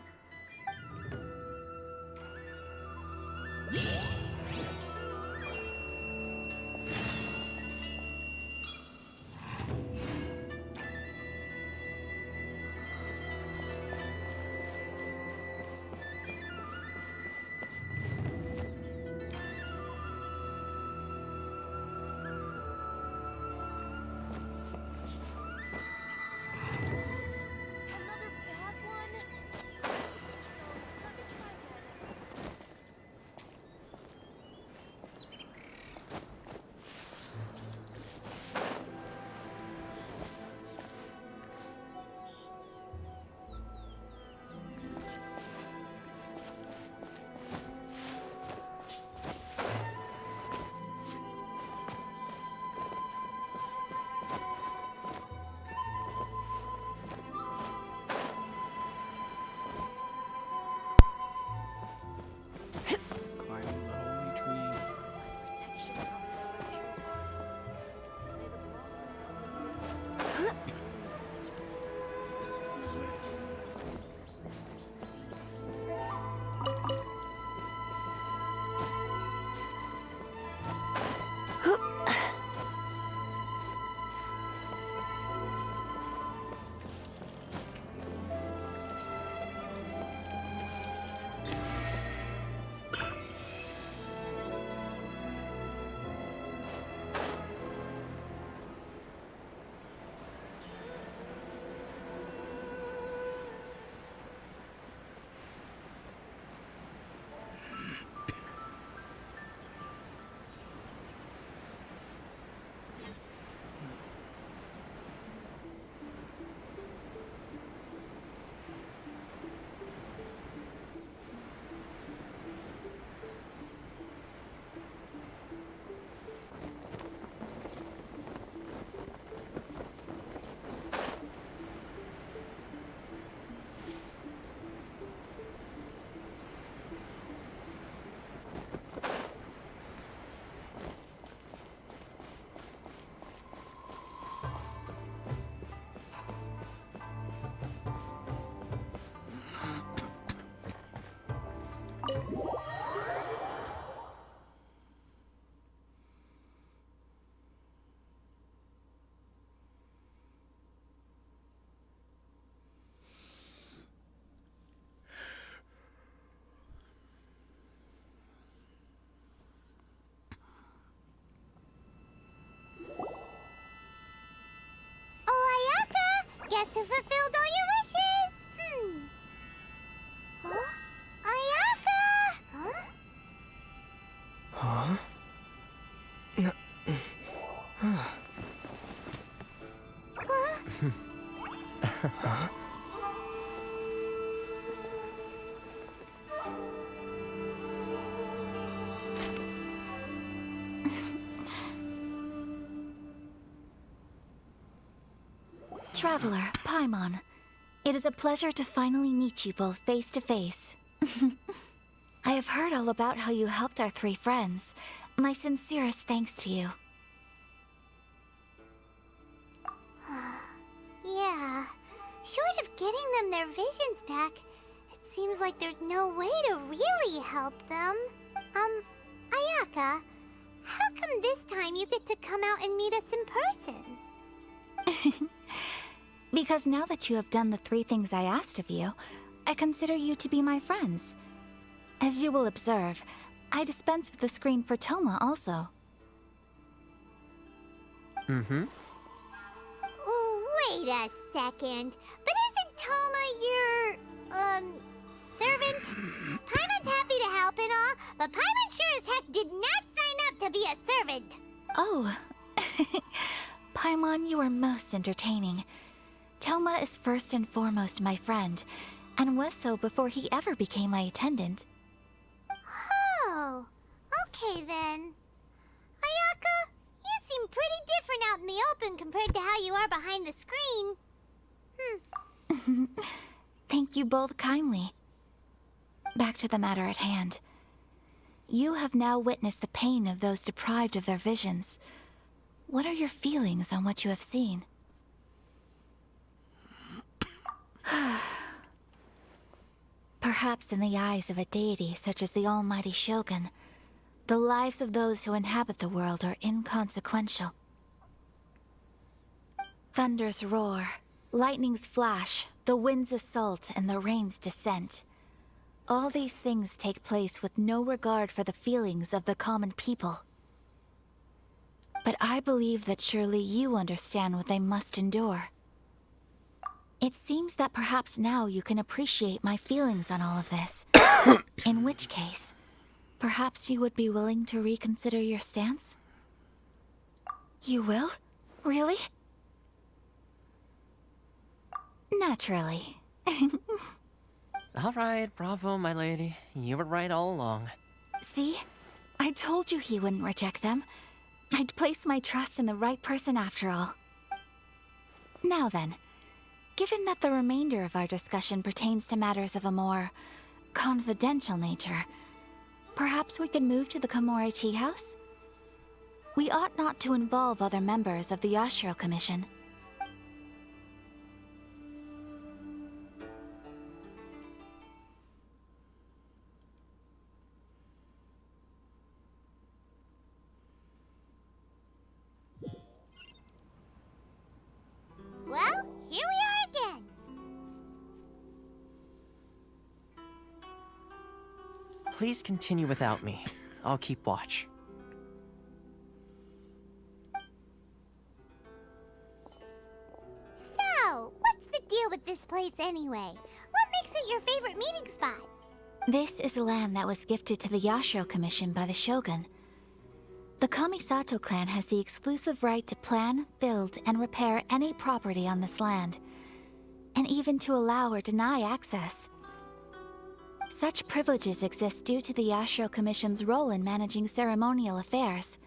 guess who fulfilled all your wishes? Huh? Ayaka! Huh? Huh? Huh? Traveler, Paimon, it is a pleasure to finally meet you both face to face. I have heard all about how you helped our three friends. My sincerest thanks to you. Yeah. Short of getting them their visions back, it seems like there's no way to really help them. Ayaka, how come this time you get to come out and meet us in person? Because now that you have done the three things I asked of you, I consider you to be my friends. As you will observe, I dispense with the screen for Toma also. Mm-hmm. Wait a second. But isn't Toma your, servant? Paimon's happy to help and all, but Paimon sure as heck did not sign up to be a servant. Oh. Paimon, you are most entertaining. Toma is first and foremost my friend, and was so before he ever became my attendant. Oh, okay then. Ayaka, you seem pretty different out in the open compared to how you are behind the screen. Thank you both kindly. Back to the matter at hand. You have now witnessed the pain of those deprived of their visions. What are your feelings on what you have seen? Perhaps in the eyes of a deity such as the almighty Shogun, the lives of those who inhabit the world are inconsequential. Thunders roar, lightnings flash, the winds assault, and the rains descent. All these things take place with no regard for the feelings of the common people. But I believe that surely you understand what they must endure. It seems that perhaps now you can appreciate my feelings on all of this. In which case, perhaps you would be willing to reconsider your stance? You will? Really? Naturally. All right, bravo, my lady. You were right all along. See? I told you he wouldn't reject them. I'd placed my trust in the right person after all. Now then, given that the remainder of our discussion pertains to matters of a more confidential nature, perhaps we could move to the Komori Tea House? We ought not to involve other members of the Yashiro Commission. Well, here we are again. Please continue without me. I'll keep watch. So, what's the deal with this place anyway? What makes it your favorite meeting spot? This is land that was gifted to the Yashiro Commission by the Shogun. The Kamisato clan has the exclusive right to plan, build, and repair any property on this land, and even to allow or deny access. Such privileges exist due to the Yashiro Commission's role in managing ceremonial affairs.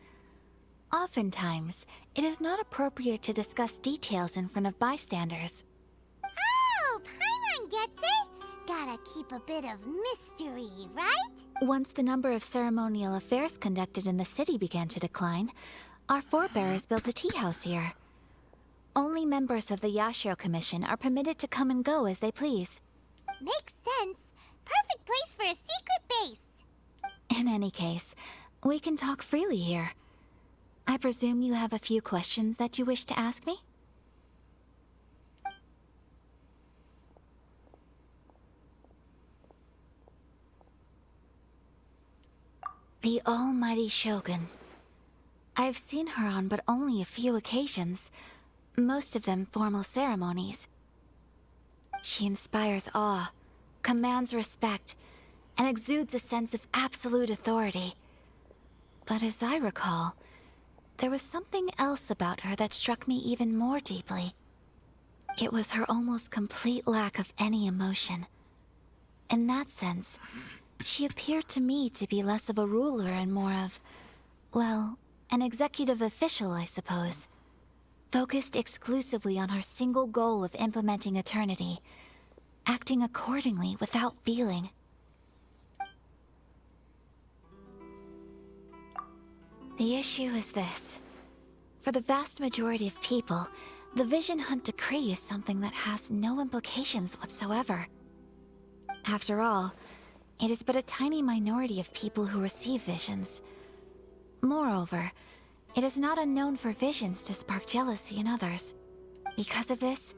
Oftentimes, it is not appropriate to discuss details in front of bystanders. Oh, Paimon gets it. Gotta keep a bit of mystery, right? Once the number of ceremonial affairs conducted in the city began to decline, our forebears built a tea house here. Only members of the Yashiro Commission are permitted to come and go as they please. Makes sense. Perfect place for a secret base. In any case, we can talk freely here. I presume you have a few questions that you wish to ask me? The almighty Shogun. I've seen her on but only a few occasions, most of them formal ceremonies. She inspires awe, commands respect, and exudes a sense of absolute authority. But as I recall, there was something else about her that struck me even more deeply. It was her almost complete lack of any emotion. In that sense, she appeared to me to be less of a ruler and more of, well, an executive official, I suppose. Focused exclusively on her single goal of implementing eternity, acting accordingly without feeling. The issue is this. For the vast majority of people, the Vision Hunt decree is something that has no implications whatsoever. After all, it is but a tiny minority of people who receive visions. Moreover, it is not unknown for visions to spark jealousy in others. Because of this,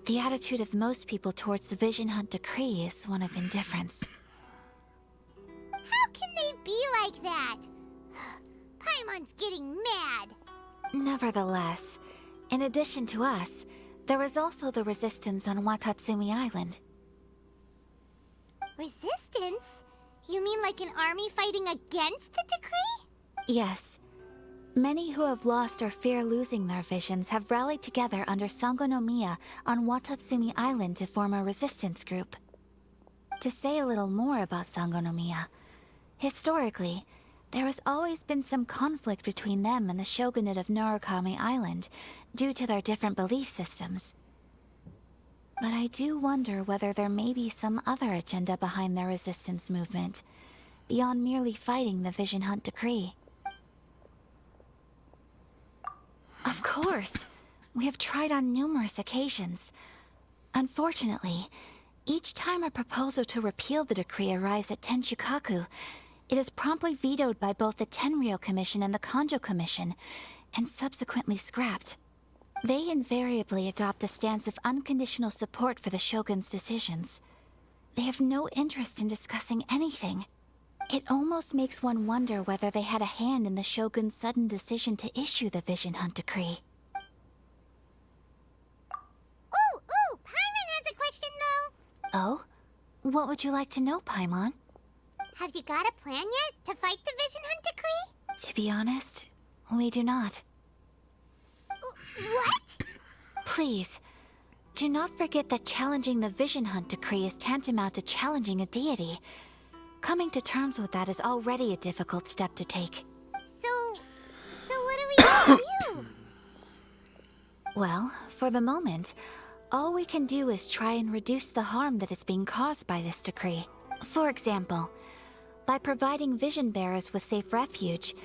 the attitude of most people towards the Vision Hunt decree is one of indifference. How can they be like that? Paimon's getting mad. Nevertheless, in addition to us, there is also the resistance on Watatsumi Island. Resistance? You mean like an army fighting against the decree? Yes. Many who have lost or fear losing their visions have rallied together under Sangonomiya on Watatsumi Island to form a resistance group. To say a little more about Sangonomiya, historically, there has always been some conflict between them and the shogunate of Narukami Island due to their different belief systems. But I do wonder whether there may be some other agenda behind their resistance movement, beyond merely fighting the Vision Hunt decree. Of course! We have tried on numerous occasions. Unfortunately, each time a proposal to repeal the decree arrives at Tenshukaku, it is promptly vetoed by both the Tenryou Commission and the Kanjo Commission, and subsequently scrapped. They invariably adopt a stance of unconditional support for the Shogun's decisions. They have no interest in discussing anything. It almost makes one wonder whether they had a hand in the Shogun's sudden decision to issue the Vision Hunt decree. Ooh, Paimon has a question though. Oh? What would you like to know, Paimon? Have you got a plan yet to fight the Vision Hunt decree? To be honest, we do not. What? Please, do not forget that challenging the Vision Hunt decree is tantamount to challenging a deity. Coming to terms with that is already a difficult step to take. So what are we gonna do? Well, for the moment, all we can do is try and reduce the harm that is being caused by this decree. For example, by providing vision bearers with safe refuge,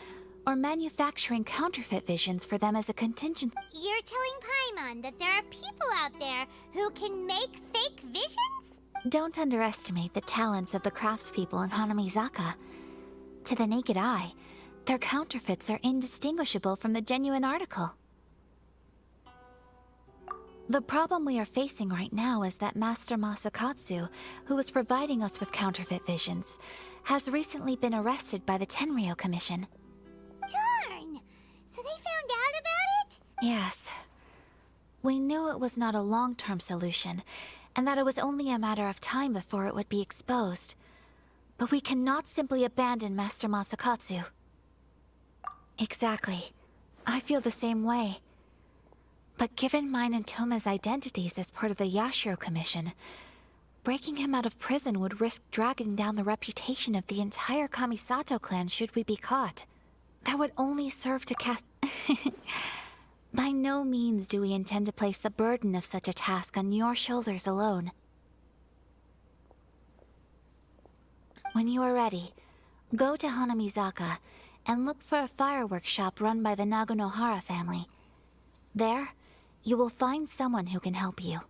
or manufacturing counterfeit visions for them as a contingent. You're telling Paimon that there are people out there who can make fake visions? Don't underestimate the talents of the craftspeople in Hanamizaka. To the naked eye, their counterfeits are indistinguishable from the genuine article. The problem we are facing right now is that Master Masakatsu, who was providing us with counterfeit visions, has recently been arrested by the Tenryou Commission. Darn! So they found out about it? Yes. We knew it was not a long-term solution, and that it was only a matter of time before it would be exposed. But we cannot simply abandon Master Masakatsu. Exactly. I feel the same way. But given mine and Toma's identities as part of the Yashiro Commission, breaking him out of prison would risk dragging down the reputation of the entire Kamisato clan should we be caught. That would only serve to cast... By no means do we intend to place the burden of such a task on your shoulders alone. When you are ready, go to Hanamizaka and look for a fireworks shop run by the Naganohara family. There, you will find someone who can help you.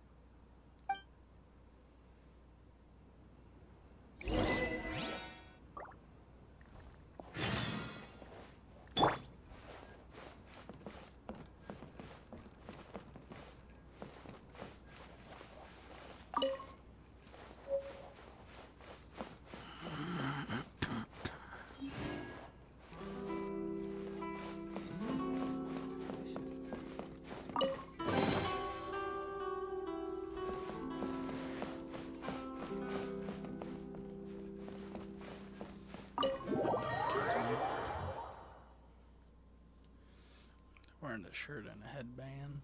shirt and a headband.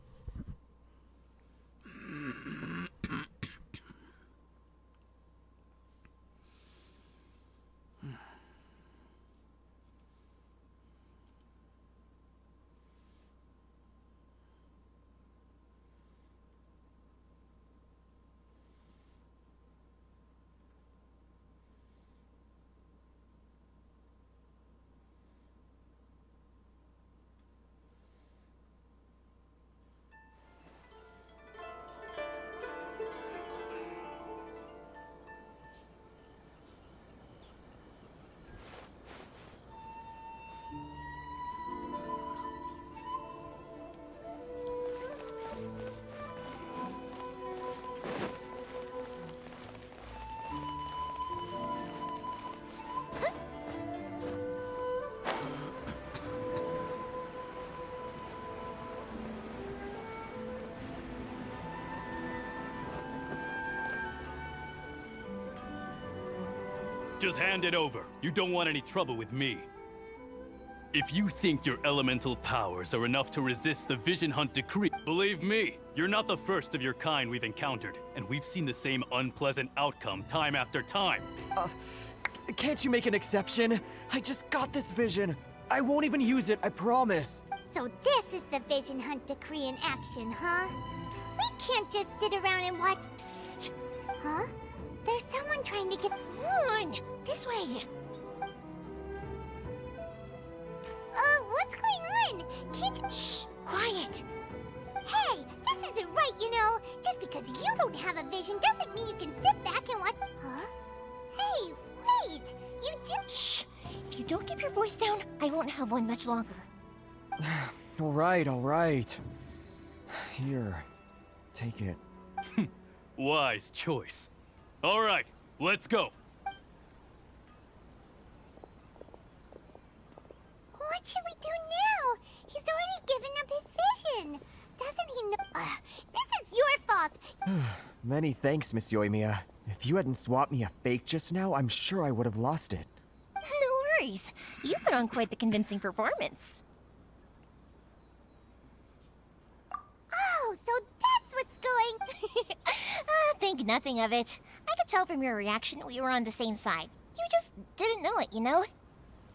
Just hand it over. You don't want any trouble with me. If you think your elemental powers are enough to resist the Vision Hunt decree, believe me, you're not the first of your kind we've encountered, and we've seen the same unpleasant outcome time after time. Can't you make an exception? I just got this vision. I won't even use it, I promise. So this is the Vision Hunt decree in action, huh? We can't just sit around and watch. Psst. Huh? There's someone trying to get. Come on, this way. What's going on? Can't you... Shh, quiet. Hey, this isn't right, you know. Just because you don't have a vision doesn't mean you can sit back and watch. Huh? Hey, wait. You did. Shh. If you don't keep your voice down, I won't have one much longer. All right. Here, take it. Wise choice. All right, let's go. What should we do now? He's already given up his vision. Doesn't he know? This is your fault. Many thanks, Miss Yoimiya. If you hadn't swapped me a fake just now, I'm sure I would have lost it. No worries. You put on quite the convincing performance. Oh, so that's what's going... Think nothing of it. I could tell from your reaction we were on the same side. You just didn't know it, you know?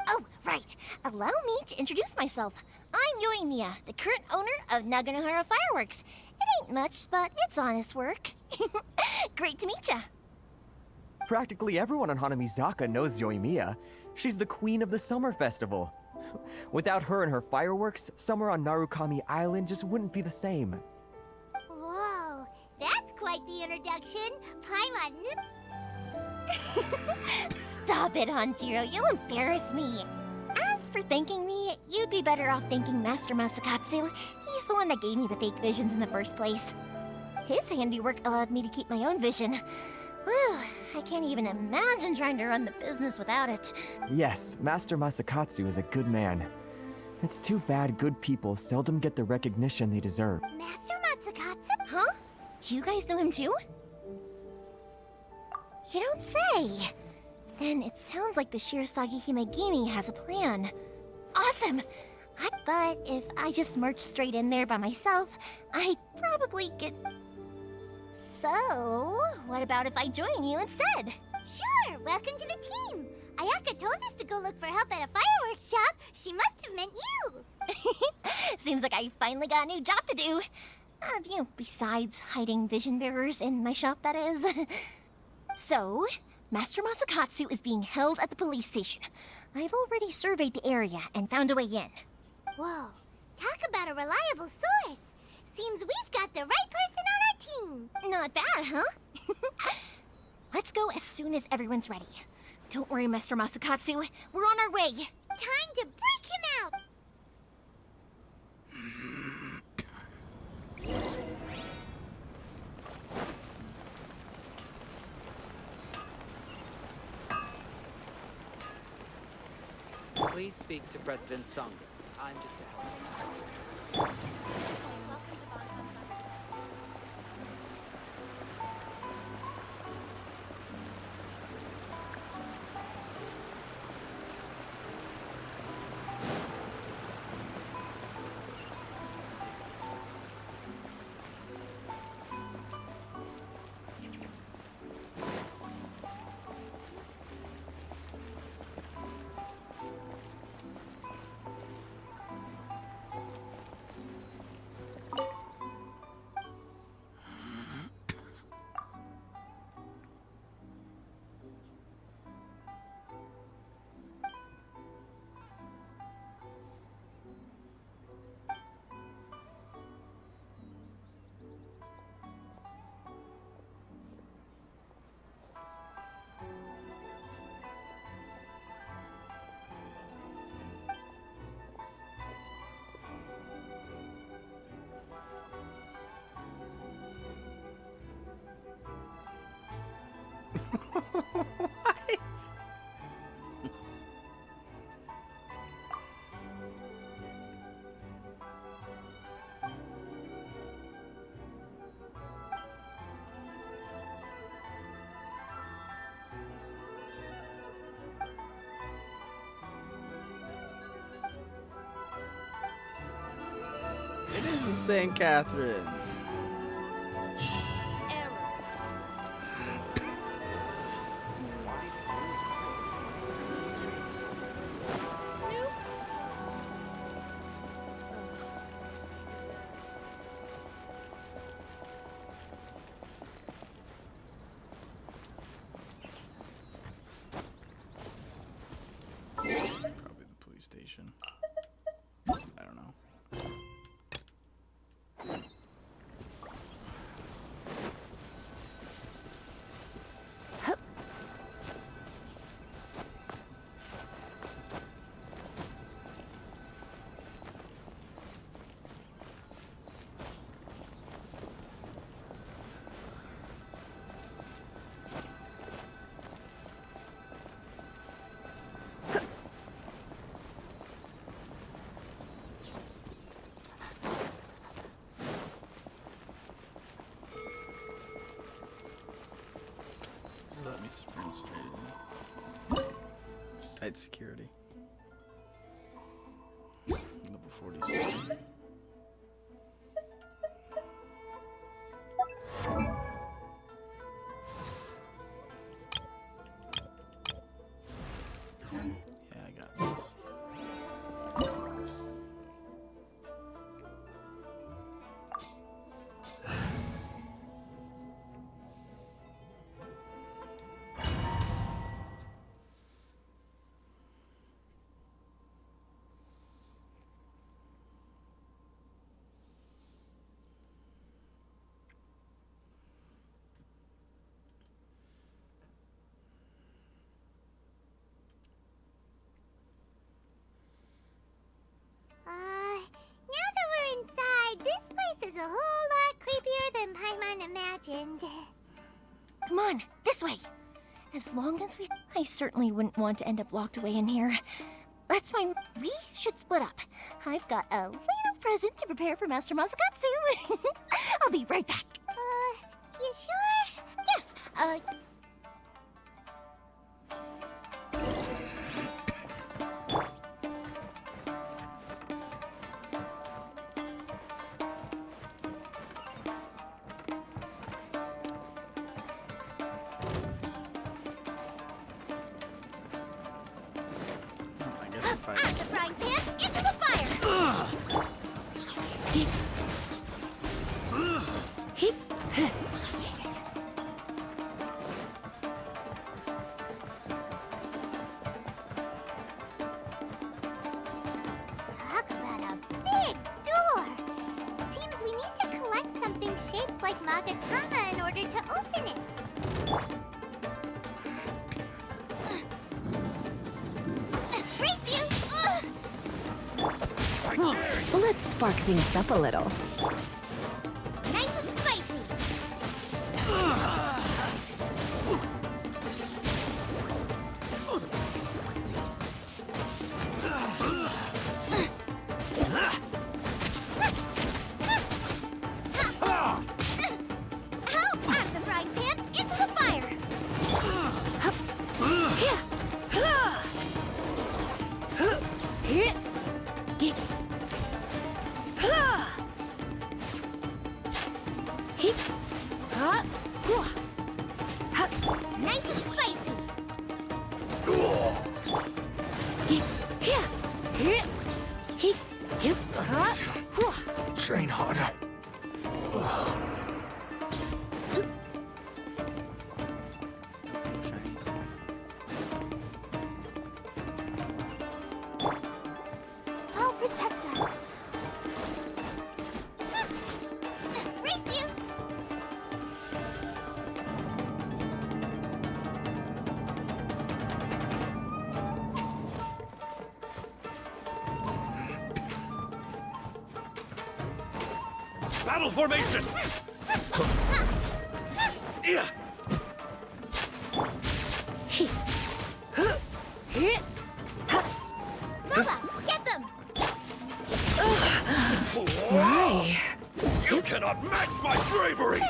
Oh, right. Allow me to introduce myself. I'm Yoimiya, the current owner of Naganohara Fireworks. It ain't much, but it's honest work. Great to meet ya. Practically everyone on Hanamizaka knows Yoimiya. She's the queen of the summer festival. Without her and her fireworks, summer on Narukami Island just wouldn't be the same. Whoa, that's quite the introduction. Paimon. Stop it, Hanjiro. You'll embarrass me. As for thanking me, you'd be better off thanking Master Masakatsu. He's the one that gave me the fake visions in the first place. His handiwork allowed me to keep my own vision. Whew, I can't even imagine trying to run the business without it. Yes, Master Masakatsu is a good man. It's too bad good people seldom get the recognition they deserve. Master Masakatsu? Huh? Do you guys know him too? You don't say. Then it sounds like the Shirasagi Himegimi has a plan. Awesome! But if I just marched straight in there by myself, I'd probably get... So, what about if I join you instead? Sure, welcome to the team. Ayaka told us to go look for help at a fireworks shop. She must have meant you. Seems like I finally got a new job to do. Besides hiding vision bearers in my shop, that is. So, Master Masakatsu is being held at the police station. I've already surveyed the area and found a way in. Whoa, talk about a reliable source. Seems we've got the right person on our team. Not bad, huh? Let's go as soon as everyone's ready. Don't worry, Master Masakatsu. We're on our way. Time to break him out. Please speak to President Sangha. I'm just a helper. St. Catherine. Probably the police station. I don't know. Just let me sprint straight in. Tight security. Level 47. Yeah, I got this. Now that we're inside, this place is a whole lot creepier than Paimon imagined. Come on, this way. As long as we... I certainly wouldn't want to end up locked away in here. Let's find... We should split up. I've got a little present to prepare for Master Masakatsu. I'll be right back. You sure? Yes, I guess if I... Out of the frying pan, into the fire! Talk about a big door! Seems we need to collect something shaped like Magatama in order to open it. Race you! let's spark things up a little. Nice and spicy! Help! Out of the frying pan, into the fire! Nice and spicy! Train harder. I'll protect us. Race you! Battle formation! Yeah. Boba, get them! Why? You cannot match my bravery!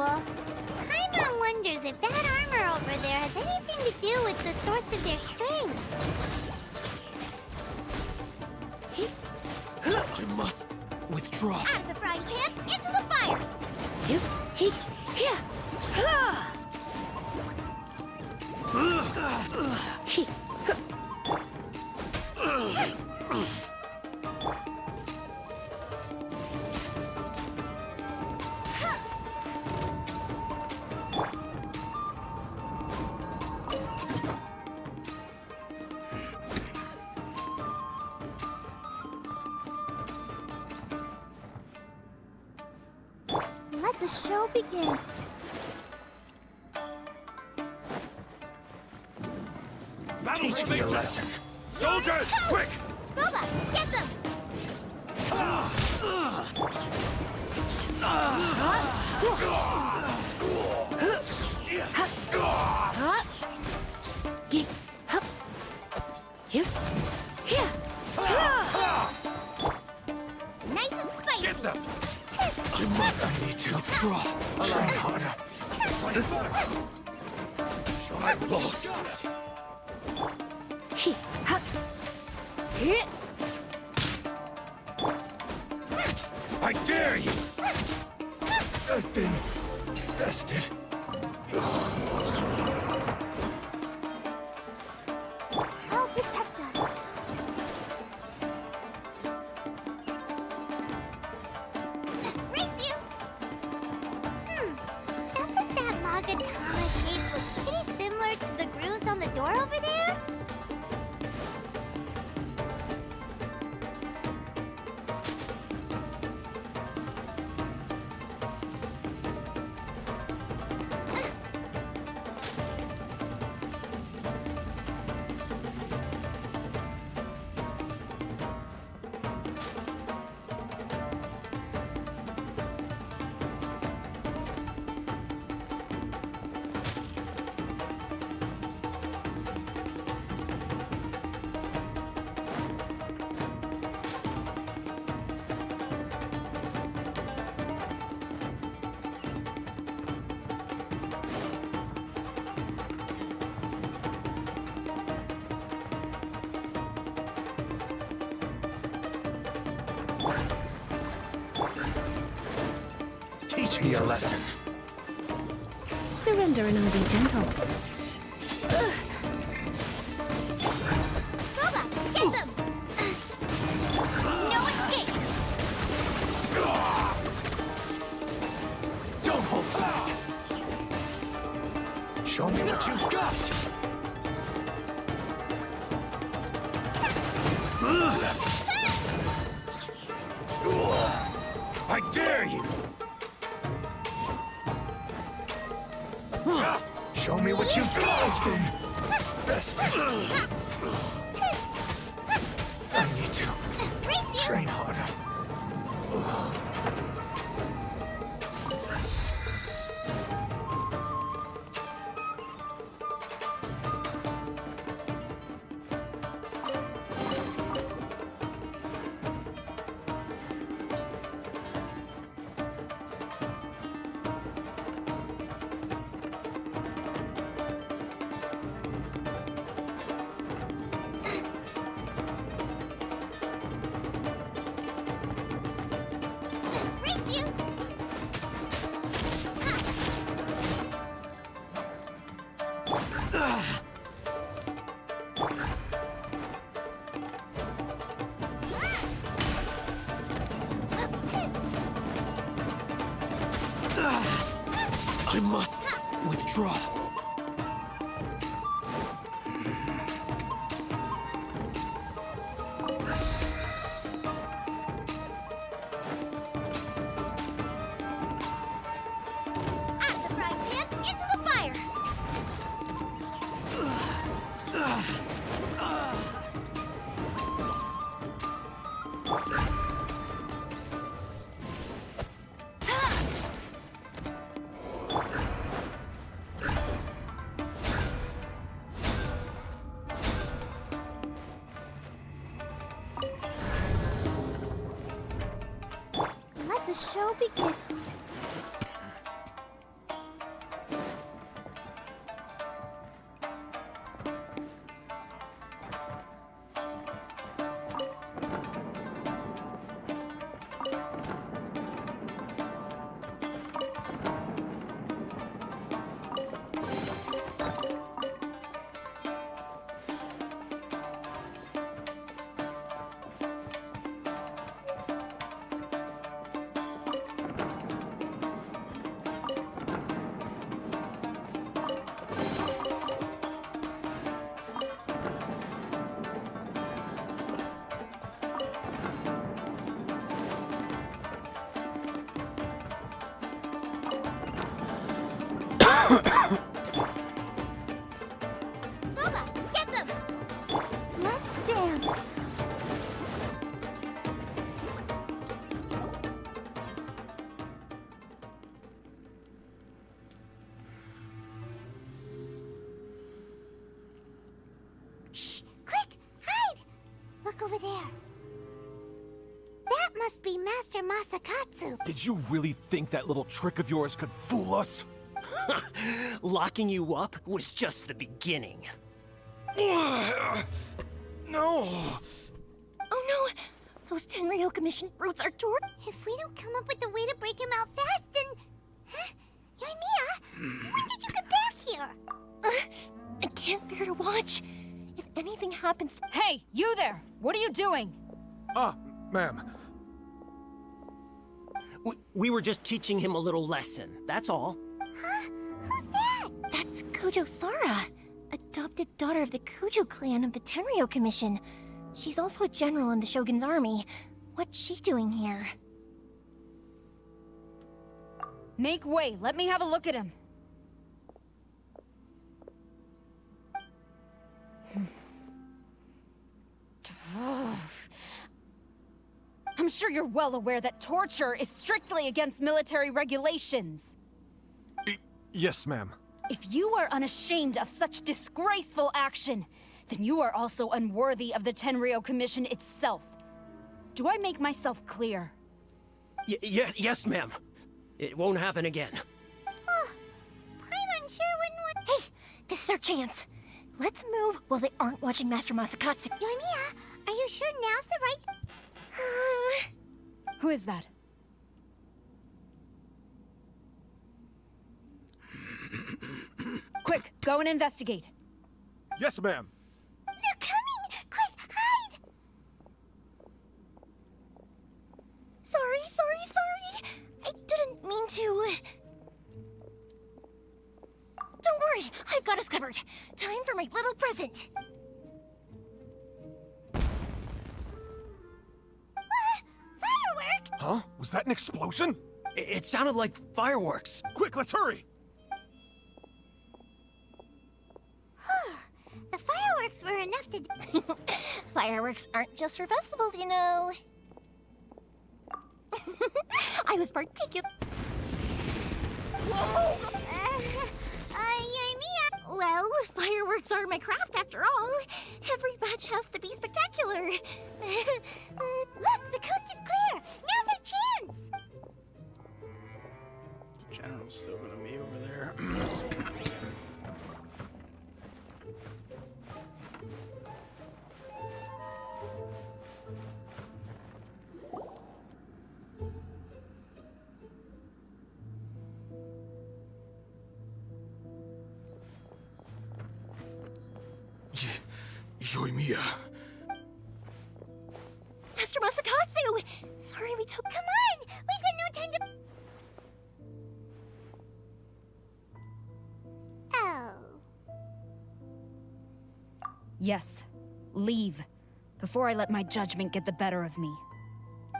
usual. Paimon wonders if that armor over there has anything to do with the source of their strength. I must withdraw. Out of the frying pan, into the fire! Let the show begin. Teach me a lesson. Soldiers, quick! Boba, get them! Nice and spicy. Get them! I need to withdraw. Try harder. I've lost. I dare you! I've been bested. I'll protect us. Race you! Doesn't that Magatama shape look pretty similar to the grooves on the door over there? Teach me a lesson. Surrender and I'll be gentle. Boba, get them! No escape! Don't hold back. Show me what you've got. I dare you! Show me what you've got. It's been bested. I need to train harder. Race you! I must withdraw. Out of the frying pan, into the fire! Let the show begin. Kuma, get them! Let's dance. Shh! Quick! Hide! Look over there. That must be Master Masakatsu. Did you really think that little trick of yours could fool us? Locking you up was just the beginning. No! Oh no! Those Tenryo Commission roots are torn. If we don't come up with a way to break him out fast, then... Huh? Yoimiya, when did you get back here? I can't bear to watch. If anything happens... Hey, you there! What are you doing? Ma'am. We were just teaching him a little lesson, that's all. Huh? Who's that? That's Kujo Sara, adopted daughter of the Kujo clan of the Tenryo Commission. She's also a general in the Shogun's army. What's she doing here? Make way, let me have a look at him. I'm sure you're well aware that torture is strictly against military regulations. Yes, ma'am. If you are unashamed of such disgraceful action, then you are also unworthy of the Tenryo Commission itself. Do I make myself clear? Yes, ma'am. It won't happen again. Oh, I'm unsure when... Hey, this is our chance. Let's move while they aren't watching Master Masakatsu. Yoimiya, are you sure now's the right... Who is that? Quick, go and investigate. Yes, ma'am. They're coming! Quick, hide! Sorry. I didn't mean to... Don't worry, I've got us covered. Time for my little present. Fireworks! Huh? Was that an explosion? It sounded like fireworks. Quick, let's hurry! The fireworks were enough to... Fireworks aren't just for festivals, you know. I was particular... Whoa! Yoimiya... Well, fireworks are my craft after all. Every batch has to be spectacular. Look, the coast is clear! Now's our chance! The general's still gonna be over there. Yoimiya. Master Masakatsu! Sorry we took... Come on! We've got no time to... Oh. Yes, leave. Before I let my judgment get the better of me.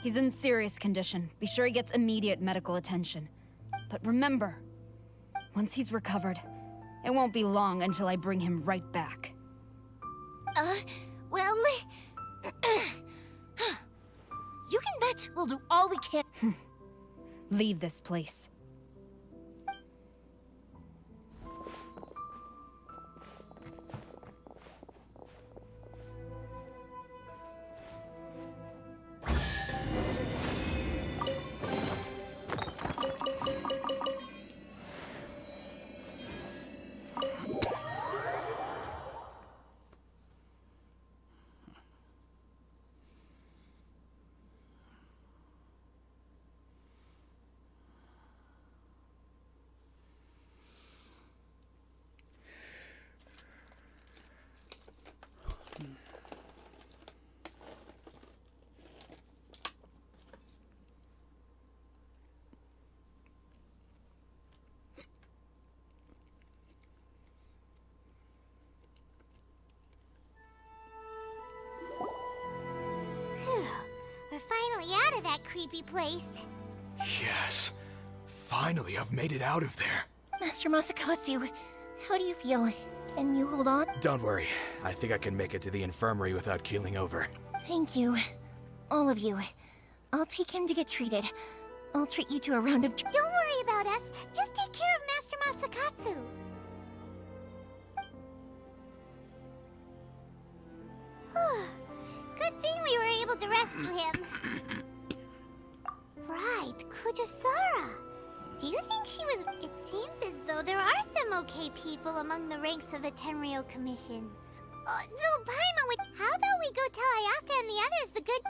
He's in serious condition. Be sure he gets immediate medical attention. But remember, once he's recovered, it won't be long until I bring him right back. Well... You can bet we'll do all we can. Leave this place. We're finally out of that creepy place. Yes. Finally, I've made it out of there. Master Masakatsu, How do you feel? Can you hold on? Don't worry. I think I can make it to the infirmary without keeling over. Thank you. All of you. I'll take him to get treated. I'll treat you to a round of... Don't worry about us. Just take care of Master Masakatsu. Good thing we were able to rescue him. Right, Kujosara. Do you think she was... It seems as though there are some okay people among the ranks of the Tenryou Commission. Though Paimon would... How about we go tell Ayaka and the others the good...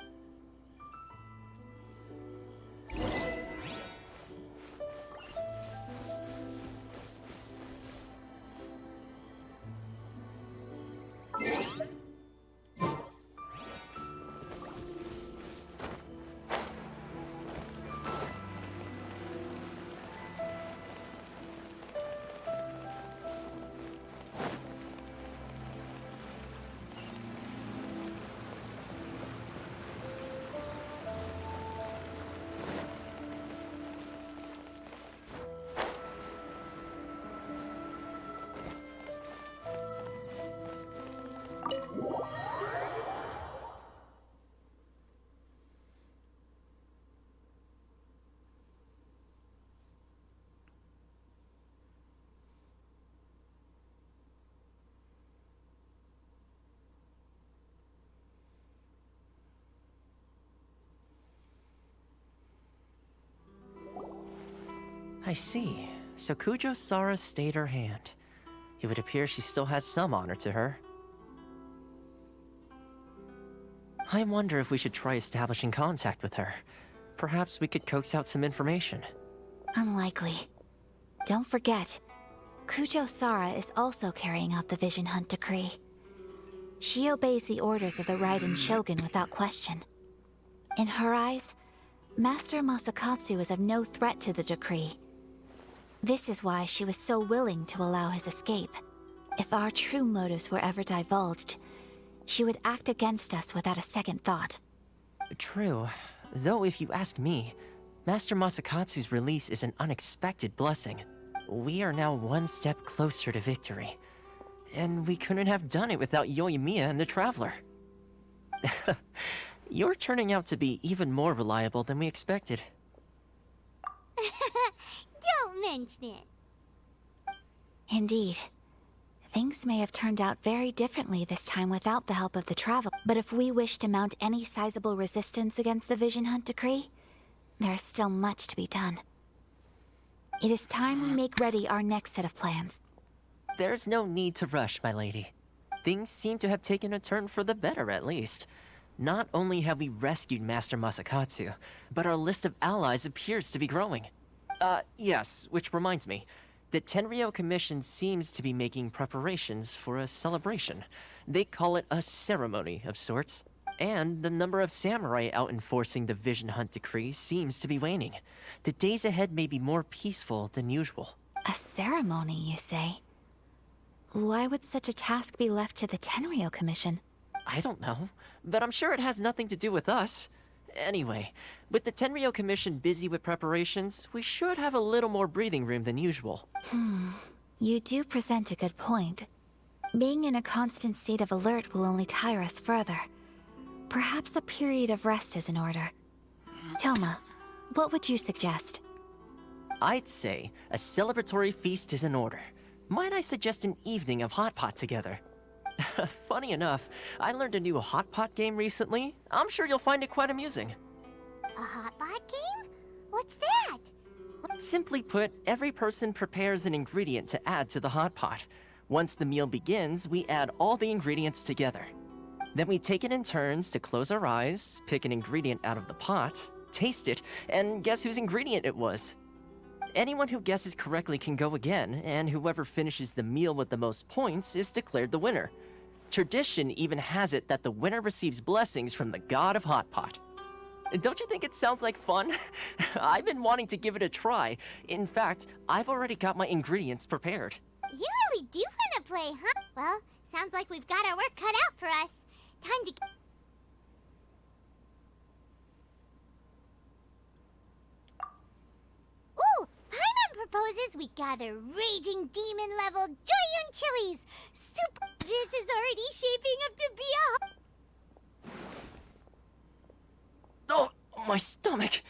I see. So Kujo-Sara stayed her hand. It would appear she still has some honor to her. I wonder if we should try establishing contact with her. Perhaps we could coax out some information. Unlikely. Don't forget, Kujo-Sara is also carrying out the Vision Hunt decree. She obeys the orders of the Raiden Shogun without question. In her eyes, Master Masakatsu is of no threat to the decree. This is why she was so willing to allow his escape. If our true motives were ever divulged, she would act against us without a second thought. True. Though if you ask me, Master Masakatsu's release is an unexpected blessing. We are now one step closer to victory. And we couldn't have done it without Yoimiya and the Traveler. You're turning out to be even more reliable than we expected. Don't mention it. Indeed. Things may have turned out very differently this time without the help of the Traveler. But if we wish to mount any sizable resistance against the Vision Hunt decree, there is still much to be done. It is time we make ready our next set of plans. There's no need to rush, my lady. Things seem to have taken a turn for the better, at least. Not only have we rescued Master Masakatsu, but our list of allies appears to be growing. Yes, which reminds me. The Tenryou Commission seems to be making preparations for a celebration. They call it a ceremony of sorts. And the number of samurai out enforcing the Vision Hunt decree seems to be waning. The days ahead may be more peaceful than usual. A ceremony, you say? Why would such a task be left to the Tenryou Commission? I don't know, but I'm sure it has nothing to do with us. Anyway, with the Tenryou Commission busy with preparations, we should have a little more breathing room than usual. You do present a good point. Being in a constant state of alert will only tire us further. Perhaps a period of rest is in order. Toma, what would you suggest? I'd say a celebratory feast is in order. Might I suggest an evening of hot pot together? Funny enough, I learned a new hot pot game recently. I'm sure you'll find it quite amusing. A hot pot game? What's that? Simply put, every person prepares an ingredient to add to the hot pot. Once the meal begins, we add all the ingredients together. Then we take it in turns to close our eyes, pick an ingredient out of the pot, taste it, and guess whose ingredient it was. Anyone who guesses correctly can go again, and whoever finishes the meal with the most points is declared the winner. Tradition even has it that the winner receives blessings from the god of Hot Pot. Don't you think it sounds like fun? I've been wanting to give it a try. In fact, I've already got my ingredients prepared. You really do want to play, huh? Well, sounds like we've got our work cut out for us. Time to... Ooh! Paimon proposes we gather raging demon-level Joyun chilies. Super. This is already shaping up to be a... Oh, my stomach!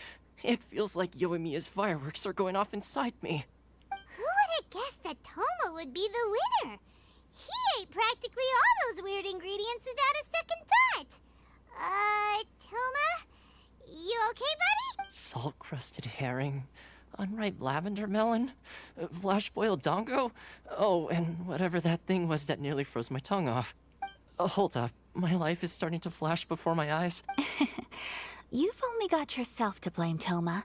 It feels like Yoimiya's fireworks are going off inside me. Who would have guessed that Toma would be the winner? He ate practically all those weird ingredients without a second thought. Toma? You okay, buddy? Salt-crusted herring, unripe lavender melon, flash-boiled dongo. Oh, and whatever that thing was that nearly froze my tongue off. Hold up, my life is starting to flash before my eyes. You've only got yourself to blame, Toma.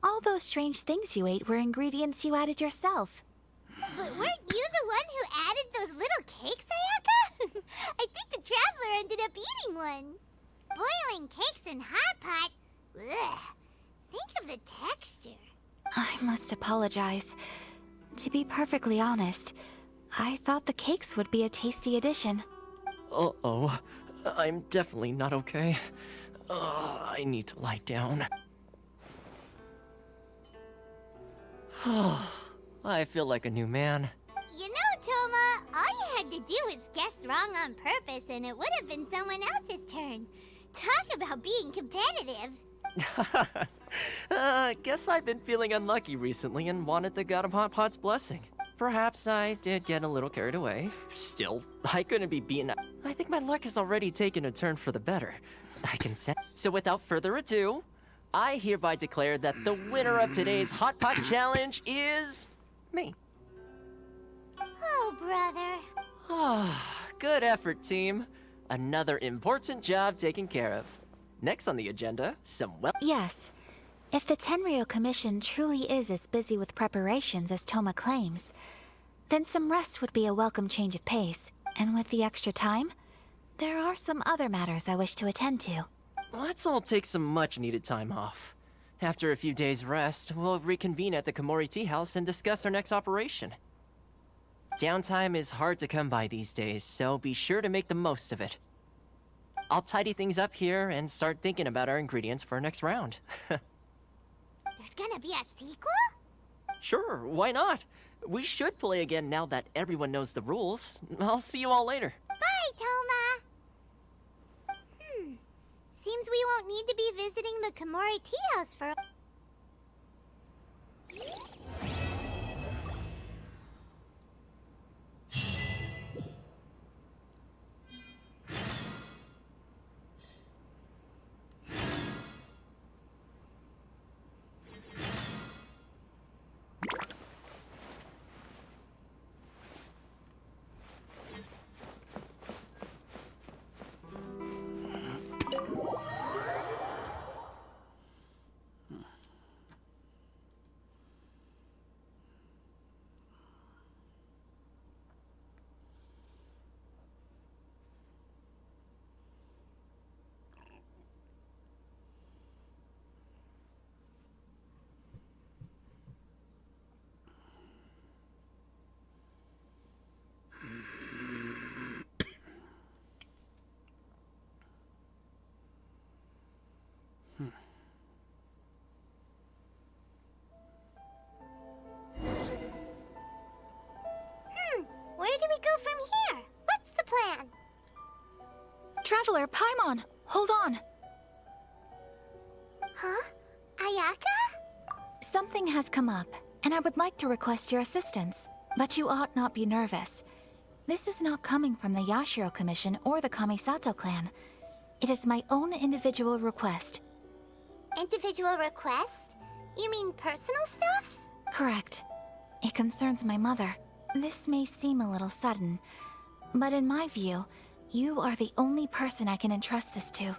All those strange things you ate were ingredients you added yourself. But weren't you the one who added those little cakes, Ayaka? I think the Traveler ended up eating one. Boiling cakes in hot pot? Ugh. Think of the texture. I must apologize. To be perfectly honest, I thought the cakes would be a tasty addition. Uh-oh. I'm definitely not okay. I need to lie down. I feel like a new man. You know, Toma, all you had to do was guess wrong on purpose and it would have been someone else's turn. Talk about being competitive. Guess I've been feeling unlucky recently and wanted the God of Hot Pot's blessing. Perhaps I did get a little carried away. Still, I couldn't be beaten. I think my luck has already taken a turn for the better. I can say. So without further ado, I hereby declare that the winner of today's Hot Pot Challenge is me. Oh, brother. Good effort, team. Another important job taken care of. Next on the agenda, Yes. If the Tenryo Commission truly is as busy with preparations as Toma claims, then some rest would be a welcome change of pace. And with the extra time, there are some other matters I wish to attend to. Let's all take some much-needed time off. After a few days' rest, we'll reconvene at the Komori Tea House and discuss our next operation. Downtime is hard to come by these days, so be sure to make the most of it. I'll tidy things up here and start thinking about our ingredients for our next round. There's gonna be a sequel? Sure, why not? We should play again now that everyone knows the rules. I'll see you all later. Bye, Toma. Seems we won't need to be visiting the Komori Tea House for... Where do we go from here? What's the plan? Traveler, Paimon, hold on. Huh? Ayaka? Something has come up, and I would like to request your assistance. But you ought not be nervous. This is not coming from the Yashiro Commission or the Kamisato clan. It is my own individual request. Individual request? You mean personal stuff? Correct. It concerns my mother. This may seem a little sudden, but in my view, you are the only person I can entrust this to.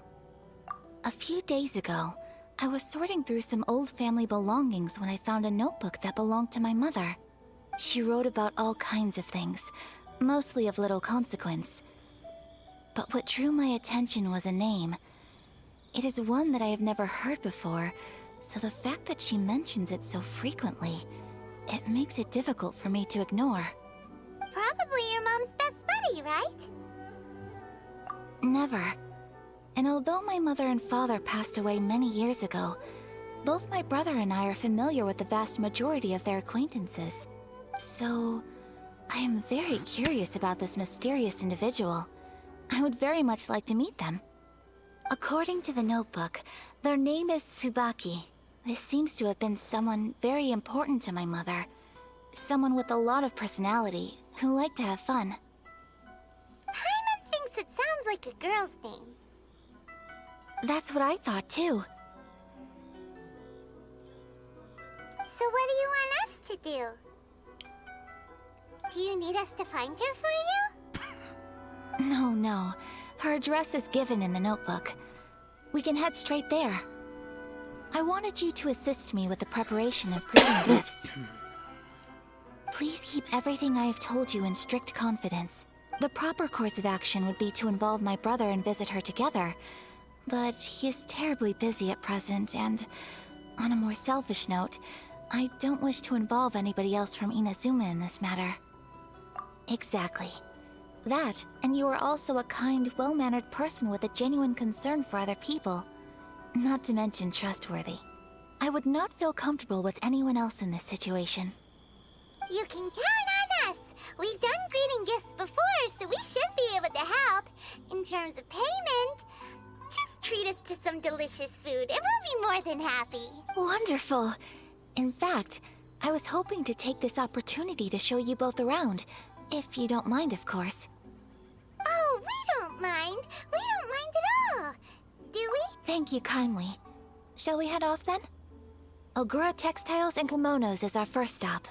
A few days ago, I was sorting through some old family belongings when I found a notebook that belonged to my mother. She wrote about all kinds of things, mostly of little consequence. But what drew my attention was a name. It is one that I have never heard before, so the fact that she mentions it so frequently, it makes it difficult for me to ignore. Probably your mom's best buddy, right? Never. And although my mother and father passed away many years ago, Both my brother and I are familiar with the vast majority of their acquaintances. So, I am very curious about this mysterious individual. I would very much like to meet them. According to the notebook, their name is Tsubaki. This seems to have been someone very important to my mother. Someone with a lot of personality, who liked to have fun. Paimon thinks it sounds like a girl's name. That's what I thought too. So what do you want us to do? Do you need us to find her for you? No. Her address is given in the notebook. We can head straight there. I wanted you to assist me with the preparation of greeting gifts. Please keep everything I have told you in strict confidence. The proper course of action would be to involve my brother and visit her together. But he is terribly busy at present, and on a more selfish note, I don't wish to involve anybody else from Inazuma in this matter. Exactly. That, and you are also a kind, well-mannered person with a genuine concern for other people. Not to mention trustworthy. I would not feel comfortable with anyone else in this situation. You can count on us! We've done greeting gifts before, so we should be able to help. In terms of payment, just treat us to some delicious food and we'll be more than happy. Wonderful! In fact, I was hoping to take this opportunity to show you both around. If you don't mind, of course. Oh, we don't mind. We don't mind at all. Do we? Thank you kindly. Shall we head off then? Ogura Textiles and Kimonos is our first stop.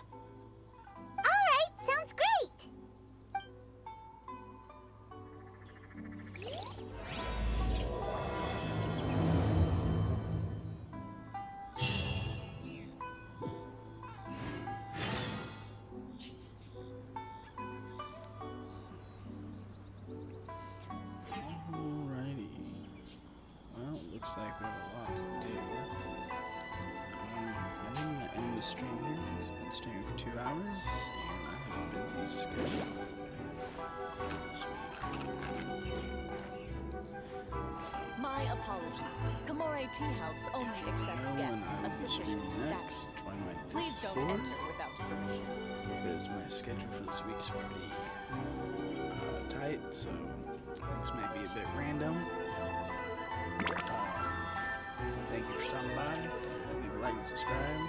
Alright, sounds great. Alrighty. Well, looks like we have a lot to do. I think I'm gonna end the stream here because I've been streaming for 2 hours and I have a busy schedule this week. My apologies. Kamore Tea House only accepts guests of sufficient status. Please don't enter without permission. Because my schedule for this week is pretty tight, so things may be a bit random. Thank you for stopping by. Leave a like and subscribe.